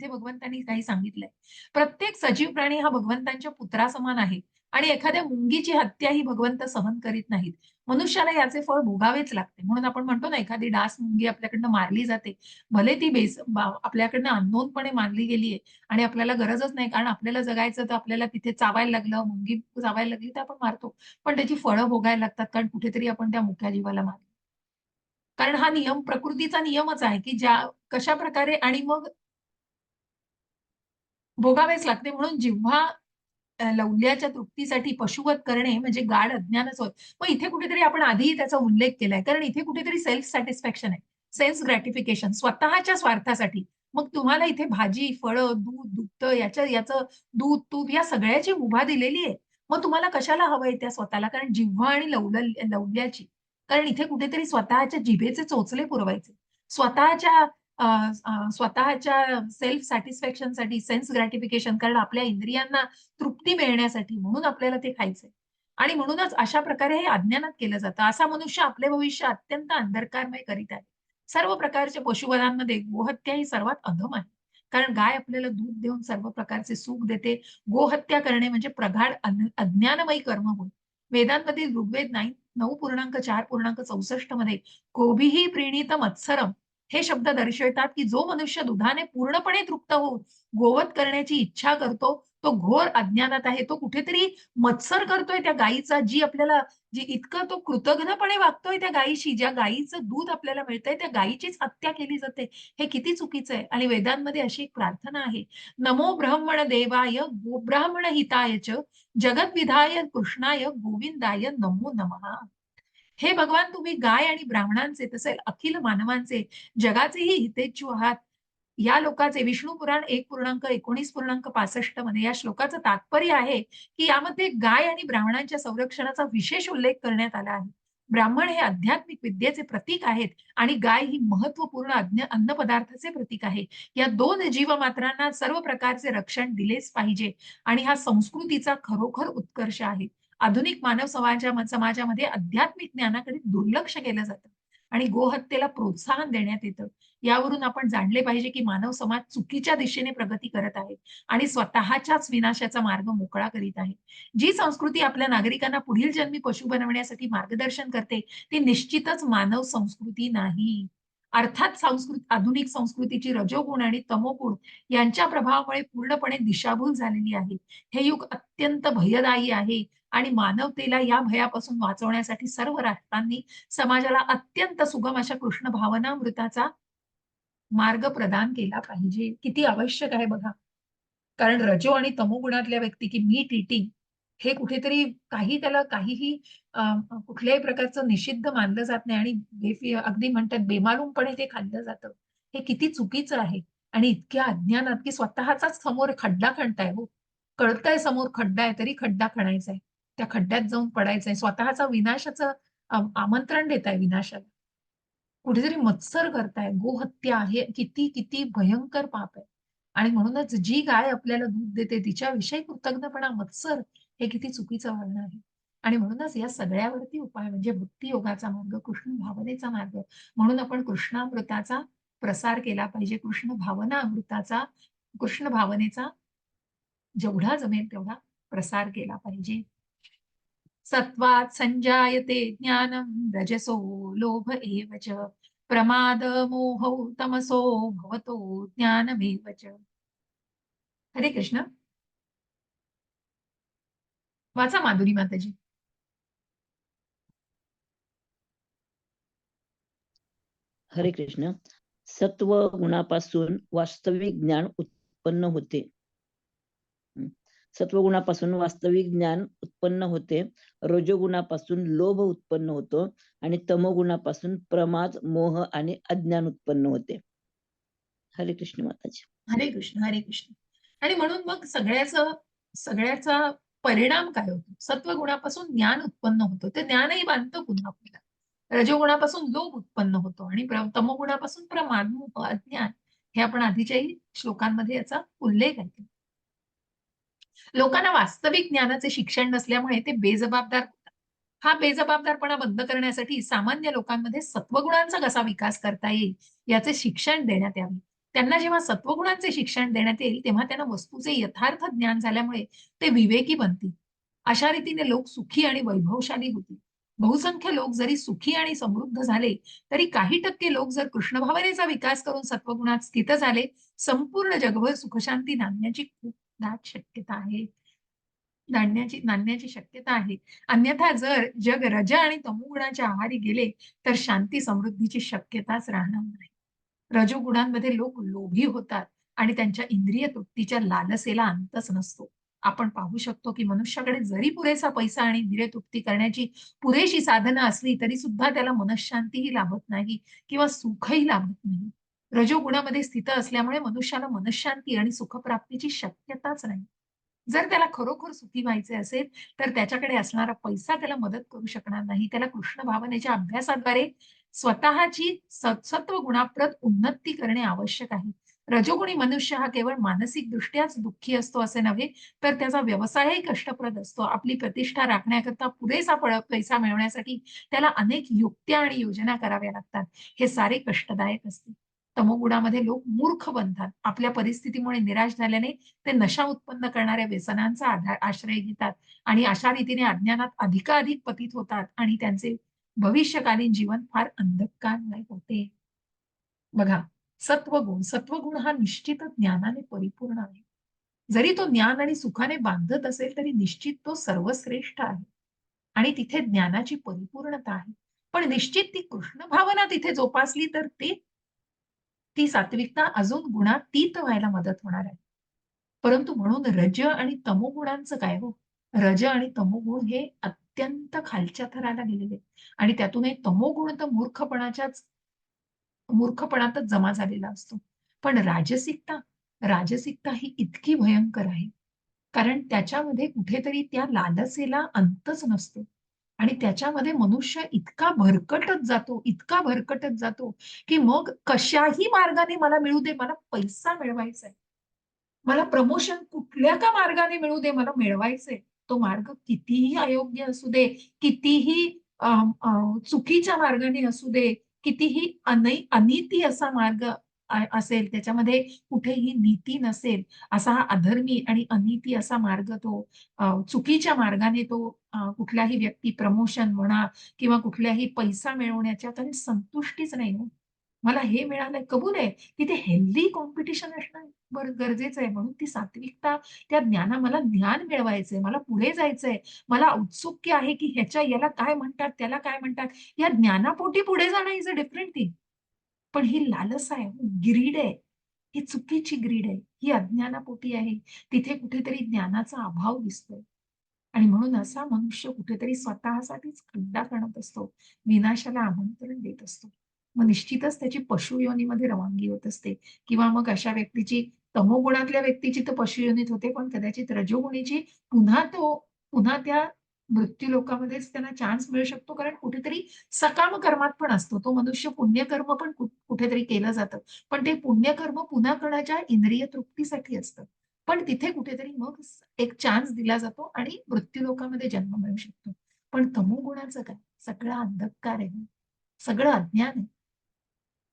भगवंतांनी काही सांगितलंय, प्रत्येक सजीव प्राणी हा भगवंतांच्या पुत्रासमान आहे आणि एखाद्या मुंगीची हत्या ही भगवंत सहन करीत नाहीत. मनुष्याला याचे फळ भोगावेच लागते. म्हणून आपण म्हणतो ना, एखादी डास मुंगी आपल्याकडनं मारली जाते. भले ती आपल्याकडनं अननोनपणे मारली गेली आहे आणि आपल्याला गरजच नाही, कारण आपल्याला जगायचं तर आपल्याला तिथे चावायला लागलं, मुंगी चावायला लागली तर आपण मारतो. पण त्याची फळं भोगायला लागतात, कारण कुठेतरी आपण त्या मुक्या जीवाला मारतो. कारण हा नियम प्रकृतीचा नियमच आहे, की कशा प्रकारे आणि मग भोगावेच लागते. म्हणून जिव्हा लौल्याच्या तृप्तीसाठी पशुवध करणे म्हणजे गाढ अज्ञानच होय. मग इथे कुठेतरी आपण आधीही त्याचा उल्लेख केलाय, कारण इथे कुठेतरी सेल्फ सॅटिस्फॅक्शन आहे, सेल्फ ग्रॅटिफिकेशन, स्वतःच्या स्वार्थासाठी. मग तुम्हाला इथे भाजी, फळं, दूध, दुभतं, याचं दूध, तूप या सगळ्याची मुभा दिलेली आहे. मग तुम्हाला कशाला हवंय त्या स्वतःला? कारण जिव्हा आणि लौल्याची. कारण इथे कुठेतरी स्वतःच्या जिभेचे चोचले पुरवायचे. स्वतःच्या स्वतःच्या सेल्फ सॅटिस्फॅक्शनसाठी, सेन्स ग्रॅटिफिकेशन, कारण आपल्या इंद्रियांना तृप्ती मिळण्यासाठी, म्हणून आपल्याला ते खायचंय. आणि म्हणूनच अशा प्रकारे हे अज्ञानात केलं जातं. असा मनुष्य आपले भविष्य अत्यंत अंधकारमय करीत आहे. सर्व प्रकारच्या पशुवधांमध्ये गोहत्या ही सर्वात अधम आहे. कारण गाय आपल्याला दूध देऊन सर्व प्रकारचे सुख देते. गोहत्या करणे म्हणजे प्रगाढ अज्ञानमयी कर्म होय. वेदांमधील ऋग्वेद 9.4.64 मध्ये कोभिही प्रीणीत मत्सरम हे शब्द दर्शवतात, की जो मनुष्य दुधाने पूर्णपणे तृप्त होऊन गोवध करण्याची इच्छा करतो, तो घोर अज्ञानात आहे. तो कुठेतरी मत्सर करतोय त्या गायीचा, जी इतकं तो कृतघ्नपणे वागतोय त्या गायीशी, ज्या गायीचं दूध आपल्याला मिळतंय, त्या गायीचीच हत्या केली जाते. हे किती चुकीचं आहे. आणि वेदांमध्ये अशी एक प्रार्थना आहे, नमो ब्रह्मण देवाय गोब्राह्मण हिताय च जगद्विधाय कृष्णाय गोविंदाय नमो नमः. हे भगवान, तुम्ही गाय आणि ब्राह्मणांचे तसेच अखिल मानवांचे जगाचेही हितेच्छू आहात. या लोकाचे विष्णू पुराण 1.19.65 मध्ये या श्लोकाचं तात्पर्य आहे, की यामध्ये गाय आणि ब्राह्मणांच्या संरक्षणाचा विशेष उल्लेख करण्यात आला आहे. ब्राह्मण हे आध्यात्मिक विद्येचे प्रतीक आहेत आणि गाय ही महत्वपूर्ण अन्न पदार्थाचे प्रतीक आहे. या दोन जीवमात्रांना सर्व प्रकारचे रक्षण दिलेच पाहिजे आणि हा संस्कृतीचा खरोखर उत्कर्ष आहे. आधुनिक मानव समाजामध्ये आध्यात्मिक ज्ञानाकडे दुर्लक्ष केलं जातं आणि गोहत्येला प्रोत्साहन देण्यात येतं. यावरून आपण जाणले पाहिजे, की मानव समाज चुकीच्या दिशेने प्रगती करत आहे आणि स्वतःच्याच विनाशाचा मार्ग मोकळा करीत आहे. जी संस्कृती आपल्या नागरिकांना पुढील जन्मी पशु बनवण्यासाठी मार्गदर्शन करते, ती निश्चितच मानव संस्कृती नाही. अर्थात आधुनिक संस्कृतीची रजोगुण आणि तमोगुण यांच्या प्रभावामुळे पूर्णपणे दिशाभूल झालेली आहे. हे युग अत्यंत भयदायी आहे आणि मानवतेला या भयापासून वाचवण्यासाठी सर्व राष्ट्रांनी समाजाला अत्यंत सुगम अशा कृष्ण भावनामृताचा मार्ग प्रदान केला पाहिजे. किती आवश्यक आहे बघा. कारण रजो आणि तमोगुणातल्या व्यक्ती, की मीट ईटिंग हे कुठेतरी त्याला काहीही कुठल्याही प्रकारचं निषिद्ध मानलं जात नाही आणि अगदी म्हणतात बेमालूमपणे ते खाल्लं जातं. हे किती चुकीचं आहे आणि इतक्या अज्ञानात, की स्वतःचाच समोर खड्डा खणताय हो. कळतंय समोर खड्डा आहे तरी खड्डा खणायचा आहे. त्या खड्ड्यात जाऊन पडायचंय. स्वतःचा विनाशाचं आमंत्रण देताय विनाशाला. कुठेतरी मत्सर करताय. गोहत्या हे किती किती भयंकर पाप आहे. आणि म्हणूनच जी गाय आपल्याला दूध देते तिच्याविषयी कृतज्ञपणा, मत्सर हे किती चुकीचं वागणं आहे. आणि म्हणूनच या सगळ्यावरती उपाय म्हणजे भक्ती योगाचा मार्ग, कृष्ण भावनेचा मार्ग. म्हणून आपण कृष्णामृताचा प्रसार केला पाहिजे. कृष्ण भावनेचा जेवढा जमेल तेवढा प्रसार केला पाहिजे. सत्वात् संजायते ज्ञानं रजसो लोभ एव च प्रमाद मोहौ तमसो भवतो ज्ञानमेव च. हरे कृष्ण. वाचा माधुरी माताजी. हरे कृष्ण. सत्व गुणापासून वास्तविक ज्ञान उत्पन्न होते. सत्वगुणापासून वास्तविक ज्ञान उत्पन्न होते. रजोगुणापासून लोभ उत्पन्न होतो आणि तमोगुणापासून प्रमाद, मोह आणि अज्ञान उत्पन्न होते. हरे कृष्ण माताजी. हरे कृष्ण, हरे कृष्ण. आणि म्हणून मग सगळ्याचा परिणाम काय होतो? सत्वगुणापासून ज्ञान उत्पन्न होतं. ते ज्ञानही बांधतं पुन्हा आपल्याला. रजोगुणापासून लोभ उत्पन्न होतो आणि तमोगुणापासून प्रमाद, मोह, अज्ञान. हे आपण आधीच्याही श्लोकांमध्ये याचा उल्लेख आहे. लोकांना वास्तविक ज्ञानाचे शिक्षण नसल्यामुळे ते बेजबाबदार होतात. हा बेजबाबदारपणा बंद करण्यासाठी सामान्य लोकांमध्ये सत्वगुणांचा कसा विकास करता येईल याचे शिक्षण देण्यात यावे. त्यांना जेव्हा सत्वगुणांचे शिक्षण देण्यात येईल तेव्हा त्यांना वस्तूचे यथार्थ ज्ञान झाल्यामुळे ते विवेकी बनतील. अशा रीतीने लोक सुखी आणि वैभवशाली होतील. बहुसंख्य लोक जरी सुखी आणि समृद्ध झाले तरी काही टक्के लोक जर कृष्ण भावनेचा विकास करून सत्वगुणात स्थित झाले, संपूर्ण जगभर सुखशांती नांदण्याची खूप दाट शक्यता आहे. नांदण्याची शक्यता आहे. अन्यथा जर जग रज आणि तमोगुणाच्या आहारी गेले तर शांती समृद्धीची शक्यताच राहणार नाही. रजोगुणांमध्ये लोक लोभी होतात आणि त्यांच्या इंद्रिय तृप्तीच्या लालसेला अंतच नसतो. आपण पाहू शकतो की मनुष्याकडे जरी पुरेसा पैसा आणि इंद्रिय तृप्ती करण्याची पुरेशी साधनं असली तरी सुद्धा त्याला मनःशांतीही लाभत नाही किंवा सुखही लाभत नाही. रजोगुणामध्ये स्थित असल्यामुळे मनुष्याला मनःशांती आणि सुखप्राप्तीची शक्यताच नाही. जर त्याला खरोखर सुखी व्हायचे असेल तर त्याच्याकडे असणारा पैसा त्याला मदत करू शकणार नाही. त्याला कृष्ण भावनेच्या अभ्यासाद्वारे स्वतःची सत्सत्व गुणाप्रत उन्नती करणे आवश्यक आहे. रजोगुणी मनुष्य हा केवळ मानसिक दृष्ट्याच दुःखी असतो असे नव्हे, तर त्याचा व्यवसायही कष्टप्रद असतो. आपली प्रतिष्ठा राखण्याकरता पुरेसा पैसा मिळवण्यासाठी त्याला अनेक युक्त्या आणि योजना कराव्या लागतात. हे सारे कष्टदायक असते. तमोगुणामध्ये लोक मूर्ख बनतात. आपल्या परिस्थितीमुळे निराश झाल्याने ते नशा उत्पन्न करणाऱ्या व्यसनांचा आश्रय घेतात आणि अशा रीतीने अज्ञानात अधिकाधिक पतित होतात आणि त्यांचे भविष्यकालीन जीवन फार अंधकारमय होते. बघा, सत्वगुण हा निश्चितच ज्ञानाने परिपूर्ण आहे. जरी तो ज्ञान आणि सुखाने बांधत असेल तरी निश्चित तो सर्वश्रेष्ठ आहे आणि तिथे ज्ञानाची परिपूर्णता आहे. पण निश्चित ती कृष्ण भावना तिथे जोपासली तर ती सात्विकता अजून गुणातीत व्हायला मदत होणार आहे. परंतु म्हणून रज आणि तमोगुणांचं काय हो? रज आणि तमोगुण हे अत्यंत खालच्या थराला गेलेले आणि त्यातून एक तमोगुण तर मूर्खपणातच जमा झालेला असतो. पण राजसिकता ही इतकी भयंकर आहे. कारण त्याच्यामध्ये कुठेतरी त्या लालसेला अंतच नसतो आणि त्याच्यामध्ये मनुष्य इतका भरकटत जातो की मग कशाही मार्गाने मला मिळू दे, मला पैसा मिळवायचा आहे, मला प्रमोशन कुठल्या का मार्गाने मिळू दे, मला मिळवायचंय. तो मार्ग कितीही अयोग्य असू दे, कितीही चुकीच्या मार्गाने असू दे, कितीही अनिती असा मार्ग असेल, त्याच्यामध्ये कुठेही नीती नसेल, असा हा अधर्मी आणि अनिती असा मार्ग तो चुकीच्या मार्गाने तो कुठल्याही व्यक्ती प्रमोशन म्हणा किंवा कुठल्याही पैसा मिळवण्याच्या काही संतुष्टीच नाही हो. मला हे मिळालंय, कबूल आहे. तिथे हेल्दी कॉम्पिटिशन असणं गरजेचं आहे. म्हणून ती सात्विकता, मला ज्ञान मिळवायचंय, मला पुढे जायचंय, मला औत्सुक्य आहे की याला काय म्हणतात, त्याला काय म्हणतात. या ज्ञानापोटी पुढे जाणं इज अ डिफरंट थिंग. पण ही लालसा आहे, ग्रीड आहे, ही चुकीची ग्रीड आहे, ही अज्ञानापोटी आहे. तिथे कुठेतरी ज्ञानाचा अभाव दिसतोय आणि म्हणून असा मनुष्य कुठेतरी स्वतःसाठीच खड्डा खणत असतो, विनाशाला आमंत्रण देत असतो. मग निश्चितच त्याची पशुयोनीमध्ये रवानगी होत असते किंवा मग अशा व्यक्तीची, तमोगुणातल्या व्यक्तीची तर पशुयोनीत होते, पण कदाचित रजोगुणीची पुन्हा त्या मृत्यू लोकामध्येच त्यांना चान्स मिळू शकतो. कारण कुठेतरी सकाम कर्मात पण असतो तो मनुष्य. पुण्यकर्म पण कुठेतरी केलं जातं, पण ते पुण्यकर्म पुन्हा करण्याच्या इंद्रिय तृप्तीसाठी असतं. पण तिथे कुठेतरी मग एक चान्स दिला जातो आणि मृत्यू लोकामध्ये जन्म मिळू शकतो. पण तमोगुणाचं काय? सगळं अंधकार आहे, सगळं अज्ञान आहे.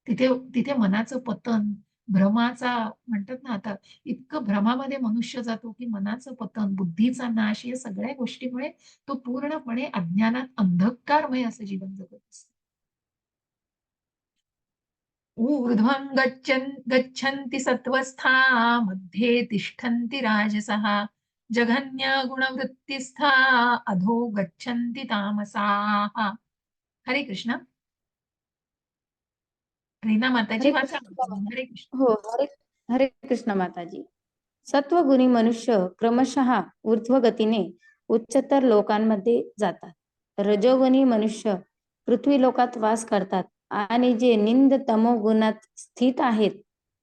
तिथे तिथे मनाचं पतन, भ्रमाचा म्हणतात ना, आता इतकं भ्रमामध्ये मनुष्य जातो की मनाचं पतन, बुद्धीचा नाश, या सगळ्या गोष्टीमुळे तो पूर्णपणे अज्ञानात अंधकारमय असं जीवन जगत असतो. ऊर्ध्वं गच्छन्ति सत्त्वस्था मध्ये तिष्ठन्ति राजसः जघन्य गुणवृत्तिस्था अधो गच्छन्ति तामसाः. हरे कृष्ण. रीना माताजी हरे वाचा. कृष्ण. हरे कृष्ण. हो, हरे हरे कृष्ण माताजी. सत्वगुणी मनुष्य क्रमशः ऊर्ध्व गतीने उच्चतर लोकांमध्ये जातात. रजोगुणी मनुष्य पृथ्वी लोकात वास करतात आणि जे निंद तमो गुणात स्थित आहेत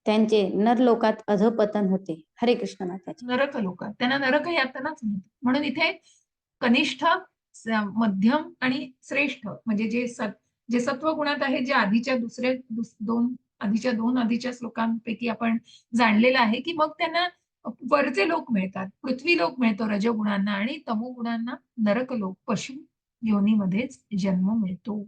त्यांचे नरलोकात अधपतन होते. हरे कृष्ण माताजी. नरक लोक, त्यांना नरक यातनाच म्हणतात. म्हणून इथे कनिष्ठ, मध्यम आणि श्रेष्ठ म्हणजे जे सत्वगुणात आहे, जे आधीच्या श्लोकांपैकी आपण जाणलेलं आहे की मग त्यांना वरचे लोक मिळतात. पृथ्वी लोक मिळतो रजोगुणांना आणि तमोगुणांना नरक लोक, पशु योनीमध्येच जन्म मिळतो.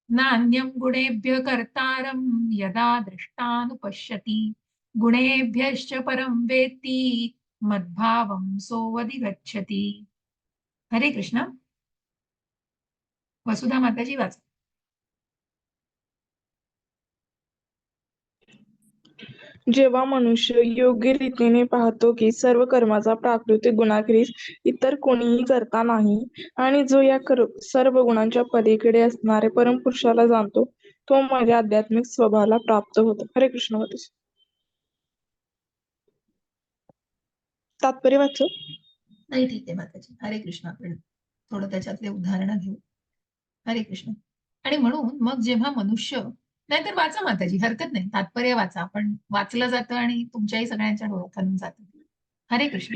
नान्यं गुणेभ्य कर्तारं यदा द्रष्टानुपश्यति गुणेभ्यश्च परं वेत्ति मद्भावं सोऽधिगच्छति. हरे कृष्ण. वसुधा माताजी वाचा. जेव्हा मनुष्य योग्य रीतीने पाहतो की सर्व कर्माचा प्राकृतिक गुणाखेरीज इतर कोणीही करता नाही आणि जो या सर्व गुणांच्या पलीकडे असणाऱ्या परमपुरुषाला जाणतो, तो माझ्या आध्यात्मिक स्वभावाला प्राप्त होतो. हरे कृष्ण माताजी. तात्पर्य वाचू? नाही, ठीक आहे माताजी. हरे कृष्ण. आपण थोडं त्याच्यातले उदाहरणं घेऊ. हरे कृष्ण. आणि म्हणून मग जेव्हा मनुष्य, नाहीतर वाचा माताजी, हरकत नाही, तात्पर्य वाचा. आपण वाचलं जातं आणि तुमच्याही सगळ्यांच्या डोळ्याखालून जातं. हरे कृष्ण.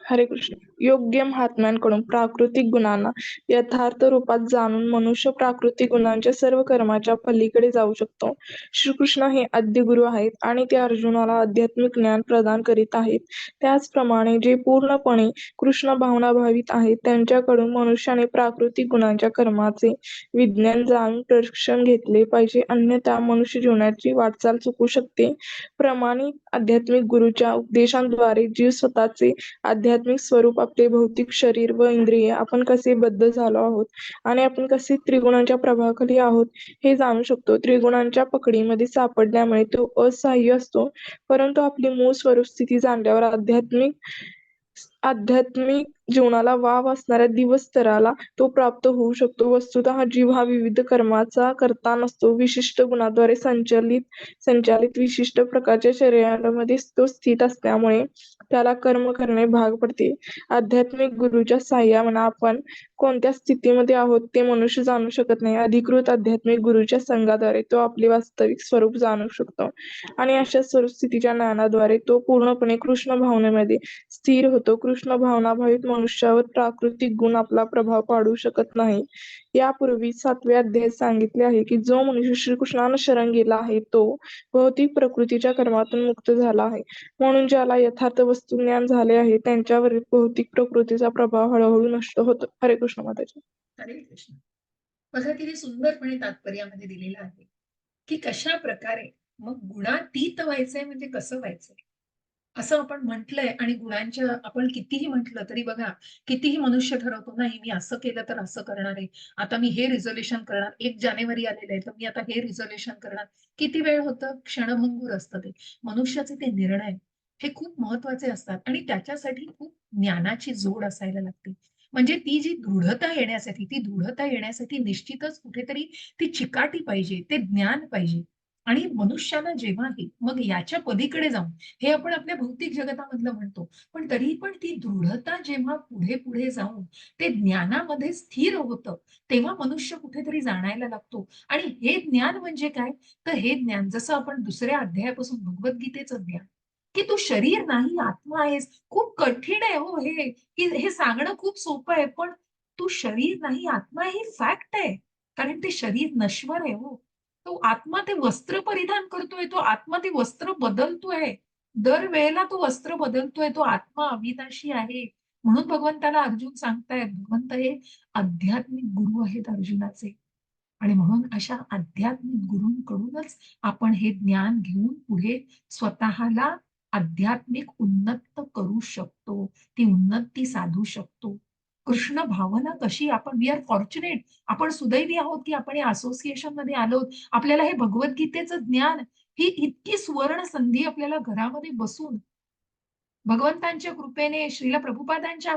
हरे कृष्ण. योग्य महात्म्यांकडून प्राकृतिक गुणांना यथार्थ रूपात जाणून मनुष्य प्राकृतिक गुणांच्या सर्व कर्माच्या पलीकडे जाऊ शकतो. श्रीकृष्ण हे आद्य गुरु आहेत आणि ते अर्जुनाला आध्यात्मिक ज्ञान प्रदान करीत आहेत. त्याचप्रमाणे जे पूर्णपणे कृष्ण भावनाभावित आहेत त्यांच्याकडून मनुष्याने प्राकृतिक गुणांच्या कर्माचे विज्ञान जाणून प्रशिक्षण घेतले पाहिजे, अन्यथा मनुष्य जीवनाची वाटचाल चुकू शकते. प्रामाणिक आध्यात्मिक गुरुच्या उपदेशांद्वारे जीव स्वतःचे आध्यात्मिक स्वरूप, आपले भौतिक शरीर व इंद्रिये, आपण कसे बद्ध झालो आहोत आणि आपण कसे त्रिगुणांच्या प्रभावाखाली आहोत हे जाणू शकतो. त्रिगुणांच्या पकडीमध्ये सापडल्यामुळे तो असहाय्य असतो, परंतु आपली मूळ स्वरूप स्थिती जाणल्यावर आध्यात्मिक जीवनाला वाव असणाऱ्या दिवस्तराला तो प्राप्त होऊ शकतो. वस्तुतः जीव हा विविध कर्माचा कर्ता नसतो. विशिष्ट गुणाद्वारे संचालित विशिष्ट प्रकारच्या शरीरामध्ये तो स्थित असल्यामुळे त्याला कर्म करणे भाग पडते. आध्यात्मिक गुरुच्या साहाय्याने आपण कोणत्या स्थितीमध्ये आहोत ते मनुष्य जाणू शकत नाही. अधिकृत आध्यात्मिक गुरुच्या संघाद्वारे तो आपले वास्तविक स्वरूप जाणू शकतो आणि अशा स्वरूप स्थितीच्या ज्ञानाद्वारे तो पूर्णपणे कृष्ण भावनेमध्ये स्थिर होतो. कृष्ण भावनाभावित मनुष्यावर प्राकृतिक गुण आपला प्रभाव पाडू शकत नाही. यापूर्वी 7व्या अध्यायात सांगितले आहे की जो मनुष्य श्रीकृष्णानं शरण गेला आहे तो भौतिक प्रकृतीच्या कर्मातून मुक्त झाला आहे. म्हणून ज्याला यथार्थ वस्तुज्ञान झाले आहे त्यांच्यावरील भौतिक प्रकृतीचा प्रभाव हळूहळू नष्ट होतो. हरे कृष्ण माताजी. हरे कृष्ण. बघा किती सुंदरपणे तात्पर्यामध्ये दिलेलं आहे की कशा प्रकारे मग गुणातीत व्हायचंय, म्हणजे कसं व्हायचंय असं आपण म्हटलंय. आणि गुणांच्या आपण कितीही म्हटलं तरी बघा, कितीही मनुष्य ठरवतो, नाही मी असं केलं तर असं करणार आहे, आता मी हे रिझोल्युशन करणार, 1 जानेवारी आलेलं आहे तर मी आता हे रिझोल्युशन करणार. किती वेळ होतं, क्षणभंगूर असतं ते. मनुष्याचे ते निर्णय हे खूप महत्वाचे असतात आणि त्याच्यासाठी खूप ज्ञानाची जोड असायला लागते. म्हणजे ती जी दृढता येण्यासाठी निश्चितच कुठेतरी ती चिकाटी पाहिजे, ते ज्ञान पाहिजे. आणि मनुष्याला जेव्हाही मग याच्या पलीकडे जाऊन, हे आपण आपल्या भौतिक जगतामधलं म्हणतो, पण तरीही पण ती दृढता जेव्हा पुढे पुढे जाऊन ते ज्ञानामध्ये स्थिर होतं, तेव्हा मनुष्य कुठेतरी जाणायला लागतो. आणि हे ज्ञान म्हणजे काय, तर हे ज्ञान जसं आपण 2ऱ्या अध्यायापासून भगवद्गीतेचं ज्ञान, की तू शरीर नाही आत्मा आहेस. खूप कठीण आहे हो हे, की हे सांगणं खूप सोपं आहे, पण तू शरीर नाही आत्मा ही फॅक्ट आहे. कारण ते शरीर नश्वर आहे हो. तो आत्मा ते वस्त्र परिधान करतोय, तो आत्मा ते वस्त्र बदलतोय. दरवेळेला तो वस्त्र बदलतोय, तो आत्मा अविनाशी आहे. म्हणून भगवंताला अर्जुन सांगतायत, भगवंत हे आध्यात्मिक गुरु आहेत अर्जुनाचे. आणि म्हणून अशा आध्यात्मिक गुरूंकडूनच आपण हे ज्ञान घेऊन पुढे स्वतःला आध्यात्मिक उन्नत करू शकतो, ती उन्नती साधू शकतो. कृष्ण भावना कशी, आपण वी आर फॉर्च्युनेट, आपण सुदैवी आहोत की आपण या असोसिएशन मध्ये आलोत. आपल्याला हे भगवद्गीतेचं ज्ञान, ही इतकी सुवर्ण संधी आपल्याला घरामध्ये बसून भगवंतांच्या कृपेने, श्रील प्रभुपादांच्या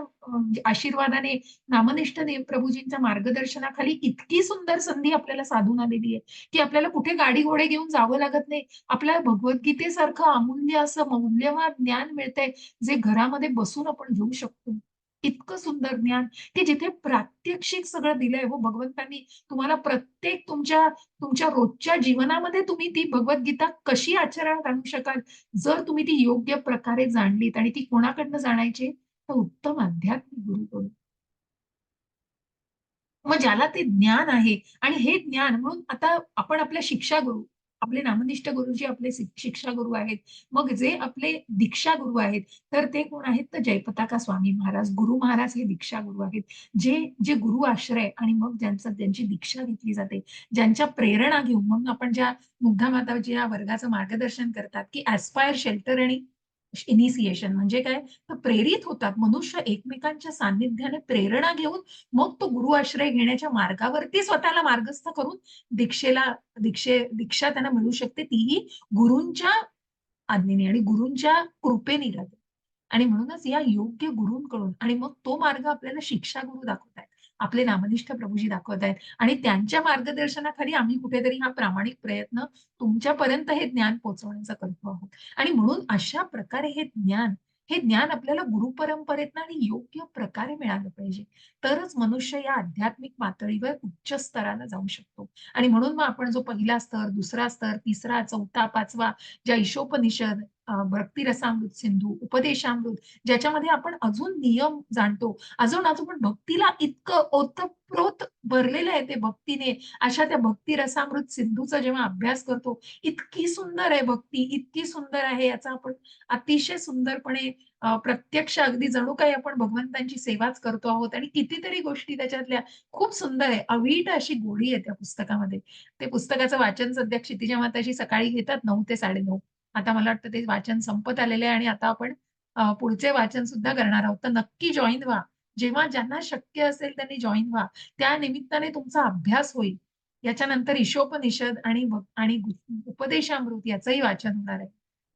आशीर्वादाने, नामनिष्ठ प्रभूजींच्या मार्गदर्शनाखाली इतकी सुंदर संधी आपल्याला साधून आलेली आहे की आपल्याला कुठे गाडी घोडे घेऊन जावं लागत नाही. आपल्याला भगवद्गीतेसारखं अमूल्य असं मौल्यवान ज्ञान मिळतंय, जे घरामध्ये बसून आपण घेऊ शकतो. इतकं सुंदर ज्ञान की जिथे प्रात्यक्षिक सगळं दिलंय हो भगवंतांनी. तुम्हाला प्रत्येक तुमच्या तुमच्या रोजच्या जीवनामध्ये तुम्ही ती भगवद्गीता कशी आचरणात आणू शकाल, जर तुम्ही ती योग्य प्रकारे जाणलीत. आणि ती कोणाकडनं जाणायची, तर उत्तम आध्यात्मिक गुरुकडून. मग ज्याला ते ज्ञान आहे, आणि हे ज्ञान म्हणून आता आपण आपल्या शिक्षा गुरु, आपले नामनिष्ठ गुरुजी आपले शिक्षा गुरु आहेत. मग जे आपले दीक्षा गुरु आहेत, तर ते कोण आहेत, तर जयपताका स्वामी महाराज गुरु महाराज हे दीक्षा गुरु आहेत. जे जे गुरु आश्रय आणि मग ज्यांची दीक्षा घेतली जाते, ज्यांच्या प्रेरणा घेऊन मग आपण ज्या मुग्धा माता या वर्गाचं मार्गदर्शन करतात की ऍस्पायर शेल्टर आणि इनिशिएशन म्हणजे काय, तर प्रेरित होतात. मनुष्य एकमेकांच्या सान्निध्याने प्रेरणा घेऊन मग तो गुरु आश्रय घेण्याच्या मार्गावरती स्वतःला मार्गस्थ करून दीक्षा त्यांना मिळू शकते, तीही गुरूंच्या आज्ञेने आणि गुरूंच्या कृपेने घडते. आणि म्हणूनच या योग्य गुरूंकडून आणि मग तो मार्ग आपल्याला शिक्षा गुरु दाखवतायत. आपले नामनिष्ठ प्रभूजी दाखवतायत आणि त्यांच्या मार्गदर्शनाखाली आम्ही कुठेतरी हा प्रामाणिक प्रयत्न तुमच्यापर्यंत हे ज्ञान पोहोचवण्याचा करतो आहोत. आणि म्हणून अशा प्रकारे हे ज्ञान आपल्याला गुरुपरंपरेतनं आणि योग्य प्रकारे मिळालं पाहिजे. तरच मनुष्य या आध्यात्मिक पातळीवर उच्च स्तराला जाऊ शकतो. आणि म्हणून मग आपण जो पहिला स्तर, दुसरा स्तर, तिसरा, चौथा, पाचवा ज्या ईशोपनिषद, भक्ती रसामृत सिंधू, उपदेशामृत, ज्याच्यामध्ये आपण अजून नियम जाणतो, अजून अजून भक्तीला इतकं ओतप्रोत भरलेलं आहे ते भक्तीने. अशा त्या भक्ती रसामृत सिंधूचा जेव्हा अभ्यास करतो, इतकी सुंदर आहे भक्ती, इतकी सुंदर आहे, याचा आपण अतिशय सुंदरपणे प्रत्यक्ष अगदी जणू काही आपण भगवंतांची सेवाच करतो आहोत. आणि कितीतरी गोष्टी त्याच्यातल्या खूप सुंदर आहे. अवीट अशी गोडी आहे त्या पुस्तकामध्ये. ते पुस्तकाचं वाचन सध्या क्षितिजा माताजी सकाळी घेतात 9 ते 9:30. आता मला वाटतं ते वाचन संपत आलेलं आहे आणि आता आपण पुढचे वाचन सुद्धा करणार आहोत. तर नक्की जॉईन व्हा. जेव्हा ज्यांना शक्य असेल त्यांनी जॉईन व्हा. त्या निमित्ताने तुमचा अभ्यास होईल. याच्यानंतर ईशोपनिषद आणि उपदेशामृत याचंही वाचन होणार आहे.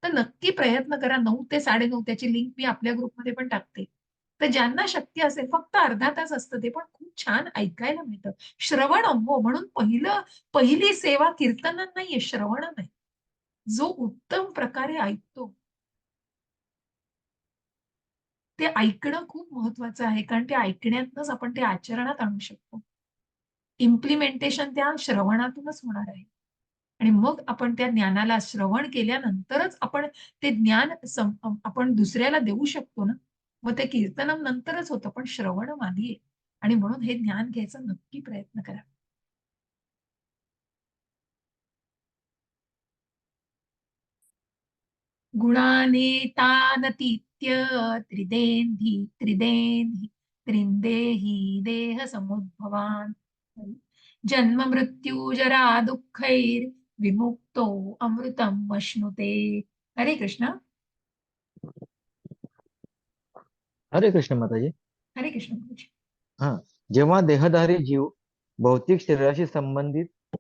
तर नक्की प्रयत्न करा. 9 ते 9:30 त्याची लिंक मी आपल्या ग्रुपमध्ये पण टाकते. तर ज्यांना शक्य असेल, फक्त अर्धा तास असतं ते, पण खूप छान ऐकायला मिळतं. श्रवणम हो, म्हणून पहिली सेवा कीर्तनात नाहीये, श्रवणम आहे. जो उत्तम प्रकारे ऐकतो ते ऐकणं खूप महत्वाचं आहे, कारण ते ऐकण्यातनंच आपण ते आचरणात आणू शकतो. इम्प्लिमेंटेशन त्या श्रवणातूनच होणार आहे. आणि मग आपण त्या ज्ञानाला श्रवण केल्यानंतरच आपण ते ज्ञान आपण दुसऱ्याला देऊ शकतो ना. मग ते कीर्तनम नंतरच होतं, पण श्रवणम आधी आहे. आणि म्हणून हे ज्ञान घ्यायचा नक्की प्रयत्न करा. गुणानेतानतीत्य त्रिदेन्हि त्रिंदेहि देह समुद्भवान जन्म मृत्यू जरा दुःखैर विमुक्तो अमृतम अश्नुते. हरे कृष्ण. हरे कृष्ण माताजी. हरे कृष्ण गुरुजी. हा, जेव्हा देहधारी जीव भौतिक शरीराशी संबंधित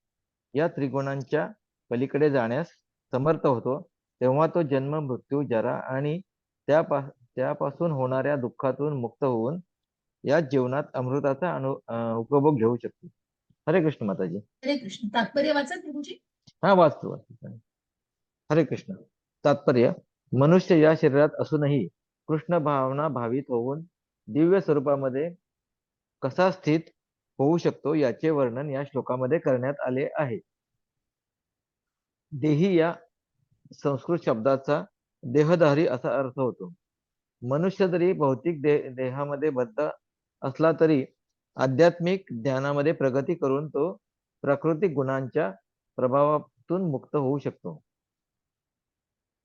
या त्रिगुणांच्या पलीकडे जाण्यास समर्थ होतो, तेव्हा तो जन्म मृत्यू जरा आणि त्यापासून होणाऱ्या दुःखातून मुक्त होऊन या जीवनात अमृताचा उपभोग घेऊ शकतो. हरे कृष्ण माताजी. हरे कृष्ण. तात्पर्य वाचा प्रभूजी. हा, वाचतो. हरे कृष्ण. तात्पर्य: मनुष्य या शरीरात असूनही कृष्ण भावना भावित होऊन दिव्य स्वरूपामध्ये कसा स्थित होऊ शकतो याचे वर्णन या श्लोकामध्ये करण्यात आले आहे. देही या संस्कृत शब्दाचा देहधारी असा अर्थ होतो. मनुष्य जरी भौतिक देहामध्ये बद्ध असला तरी आध्यात्मिक ज्ञानामध्ये प्रगती करून तो प्राकृतिक गुणांच्या प्रभावातून मुक्त होऊ शकतो.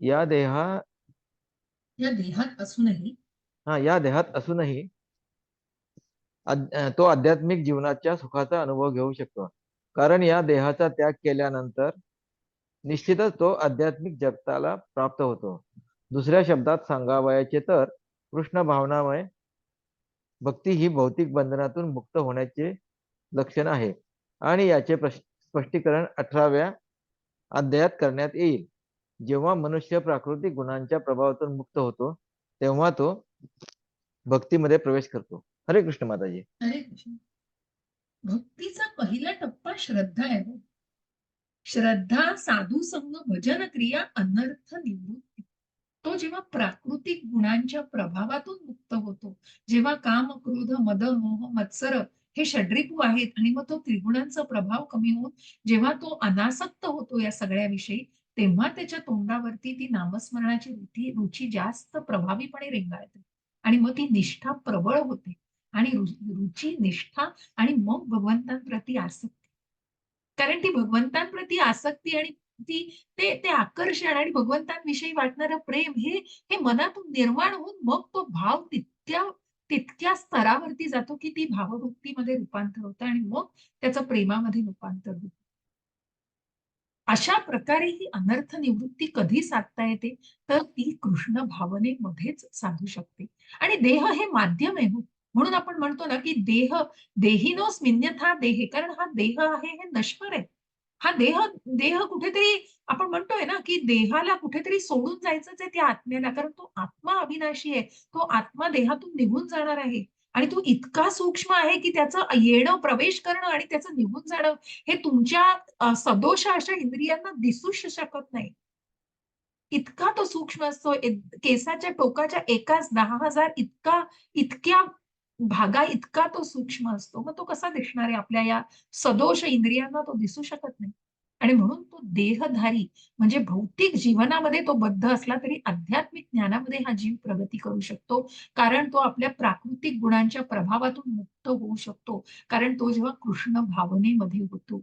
या देहात असूनही तो आध्यात्मिक जीवनाच्या सुखाचा अनुभव घेऊ शकतो, कारण या देहाचा त्याग केल्यानंतर निश्चितच तो आध्यात्मिक जगताला प्राप्त होतो. दुसऱ्या शब्दात सांगावयाचे तर कृष्ण भावनामय भक्ती ही भौतिक बंधनातून मुक्त होण्याचे लक्षण आहे आणि याचे स्पष्टीकरण 18व्या अध्यायात करण्यात येईल. जेव्हा मनुष्य प्राकृतिक गुणांच्या प्रभावातून मुक्त होतो तेव्हा तो भक्तीमध्ये प्रवेश करतो. हरे कृष्ण माताजी. हरे कृष्ण. भक्तीचा पहिला टप्पा श्रद्धा आहे. श्रद्धा, साधू संग, भजन क्रिया, अनर्थ निवृत्ती. तो जेव्हा प्राकृतिक गुणांच्या प्रभावातून मुक्त होतो, जेव्हा काम, क्रोध, मद, मोह, मत्सर हे षड्रिपू आहेत आणि मग तो त्रिगुणांचा प्रभाव कमी होऊन जेव्हा तो अनासक्त होतो या सगळ्याविषयी, तेव्हा त्याच्या तोंडावरती ती नामस्मरणाची रुची जास्त प्रभावीपणे रेंगाळते आणि मग ती निष्ठा प्रबळ होते आणि रुची, निष्ठा आणि मग भगवंतांप्रती आसक्ती. कारण ती भगवंतांप्रती आसक्ती आणि ते आकर्षण आणि भगवंतांविषयी वाटणारं प्रेम हे मनातून निर्माण होऊन मग तो भाव तितक्या स्तरावरती जातो की ती भावभक्तीमध्ये रूपांतर होतं आणि मग त्याचं प्रेमामध्ये रूपांतर होतं. अशा प्रकारे ही अनर्थ निवृत्ती कधी साधता येते, तर ती कृष्ण भावनेमध्येच साधू शकते. आणि देह हे माध्यम आहे हो. म्हणून आपण म्हणतो ना, की देहिनोस्मिन्यथा देहे, कारण हा देह आहे हे नश्वर आहे. हा देह देह कुठेतरी आपण म्हणतोय ना, की देहाला कुठेतरी सोडून जायचंच आहे त्या आत्म्याला, कारण तो आत्मा अविनाशी आहे. तो आत्मा देहातून निघून जाणार आहे आणि तो इतका सूक्ष्म आहे, की त्याचं येणं, प्रवेश करणं आणि त्याचं निघून जाणं हे तुमच्या सदोष अशा इंद्रियांना दिसूच शकत नाही. इतका तो सूक्ष्म असतो. केसाच्या टोकाच्या एकाच 10,000 इतक्या भागा इतका तो सूक्ष्म असतो. मग तो कसा दिसणार आहे आपल्या या सदोष इंद्रियांना तो दिसू शकत नाही. आणि म्हणून तो देहधारी म्हणजे भौतिक जीवनामध्ये तो बद्ध असला तरी आध्यात्मिक ज्ञानामध्ये हा जीव प्रगती करू शकतो. कारण तो आपल्या प्राकृतिक गुणांच्या प्रभावातून मुक्त होऊ शकतो. कारण तो जेव्हा कृष्ण भावनेमध्ये होतो.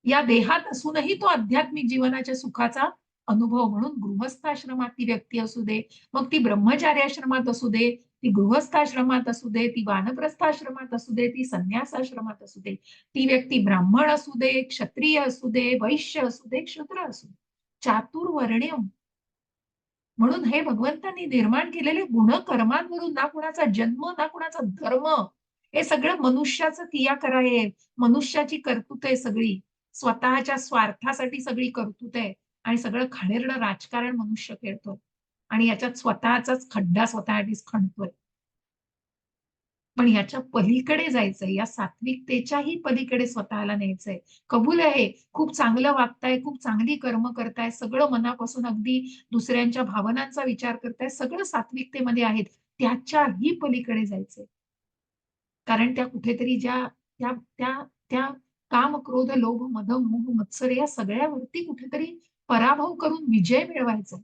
या देहात असूनही तो आध्यात्मिक जीवनाच्या सुखाचा अनुभव म्हणून गृहस्थाश्रमात ती व्यक्ती असू दे, मग ती ब्रह्मचार्याश्रमात असू दे, ती गृहस्थाश्रमात असू दे, ती वानप्रस्थाश्रमात असू दे, ती संन्यासाश्रमात असू दे, ती व्यक्ती ब्राह्मण असू दे, क्षत्रिय असू दे, वैश्य असू दे, शूद्र असू दे, चातुर्वर्ण्यम म्हणून हे भगवंतांनी निर्माण केलेले गुणकर्मांवरून ना कुणाचा जन्म ना कुणाचा धर्म, हे सगळं मनुष्याचं क्रियाकरा आहे. मनुष्याची कर्तृत्व आहे सगळी. स्वतःच्या स्वार्थासाठी सगळी कर्तृत्व आहे आणि सगळं घाणेरडं राजकारण मनुष्य खेळतोय आणि याच्यात स्वतःचाच खड्डा स्वतःसाठीच खणतोय. पण याच्या पलीकडे जायचंय, या सात्विकतेच्याही पलीकडे स्वतःला न्यायचंय. कबूल आहे, खूप चांगलं वागताय, खूप चांगली कर्म करताय, सगळं मनापासून अगदी दुसऱ्यांच्या भावनांचा विचार करताय, सगळं सात्विकतेमध्ये आहेत. त्याच्याही पलीकडे जायचंय. कारण त्या कुठेतरी ज्या त्या त्या त्या काम, क्रोध, लोभ, मद, मोह, मत्सर या सगळ्यावरती कुठेतरी पराभव करून विजय मिळवायचा.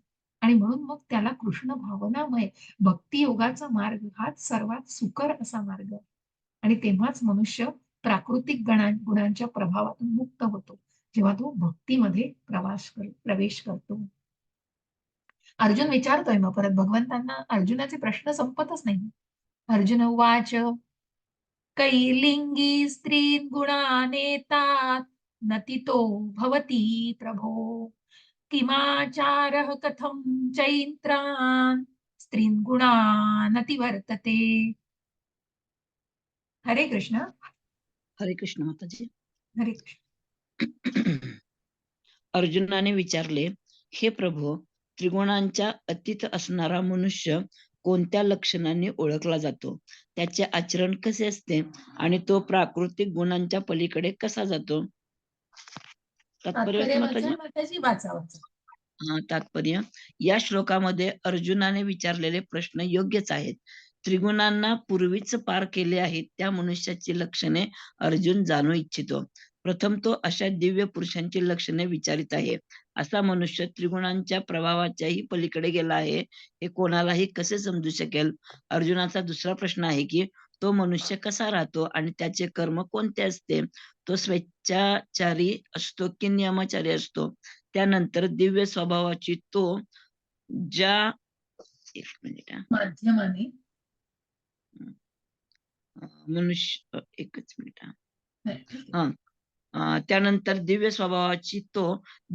आणि म्हणून मग त्याला कृष्ण भावनामय भक्ती योगाचा मार्ग हाच सर्वात सुकर असा मार्ग आहे. आणि तेव्हाच मनुष्य प्राकृतिक गुणांच्या प्रभावातून मुक्त होतो, जेव्हा तो भक्तीमध्ये प्रवेश करतो. अर्जुन विचारतोय मग परत भगवंतांना, अर्जुनाचे प्रश्न संपतच नाही. अर्जुन उवाच कैलिंगी स्त्रीन् गुणानेतात नतितो भवती प्रभो किमाचारः कथं चैत्रान् स्त्रीन् गुणानतिवर्तते. हरे कृष्ण. हरे कृष्ण माताजी. हरे कृष्ण. अर्जुनाने विचारले, हे प्रभो, त्रिगुणांच्या अतीत असणारा मनुष्य कोणत्या लक्षणांनी ओळखला जातो? त्याचे आचरण कसे असते आणि तो प्राकृतिक गुणांच्या पलीकडे कसा जातो? तात्पर्य माताजी वाचा. तात्पर्य, या श्लोकामध्ये अर्जुनाने विचारलेले प्रश्न योग्यच आहेत. त्रिगुणांना पूर्वीच पार केले आहेत त्या मनुष्याची लक्षणे अर्जुन जाणू इच्छितो. प्रथम तो अशा दिव्य पुरुषांची लक्षणे विचारित आहे. असा मनुष्य त्रिगुणांच्या प्रभावाच्याही पलीकडे गेला आहे हे कोणालाही कसे समजू शकेल? अर्जुनाचा दुसरा प्रश्न आहे की तो मनुष्य कसा राहतो आणि त्याचे कर्म कोणते असते? तो स्वेच्छाचारी असतो की नियमाचारी असतो? त्यानंतर दिव्य स्वभावाची तो ज्या एक मिनिट माध्यमाने मनुष्य एकच मिनिट त्यानंतर दिव्य स्वभावाची तो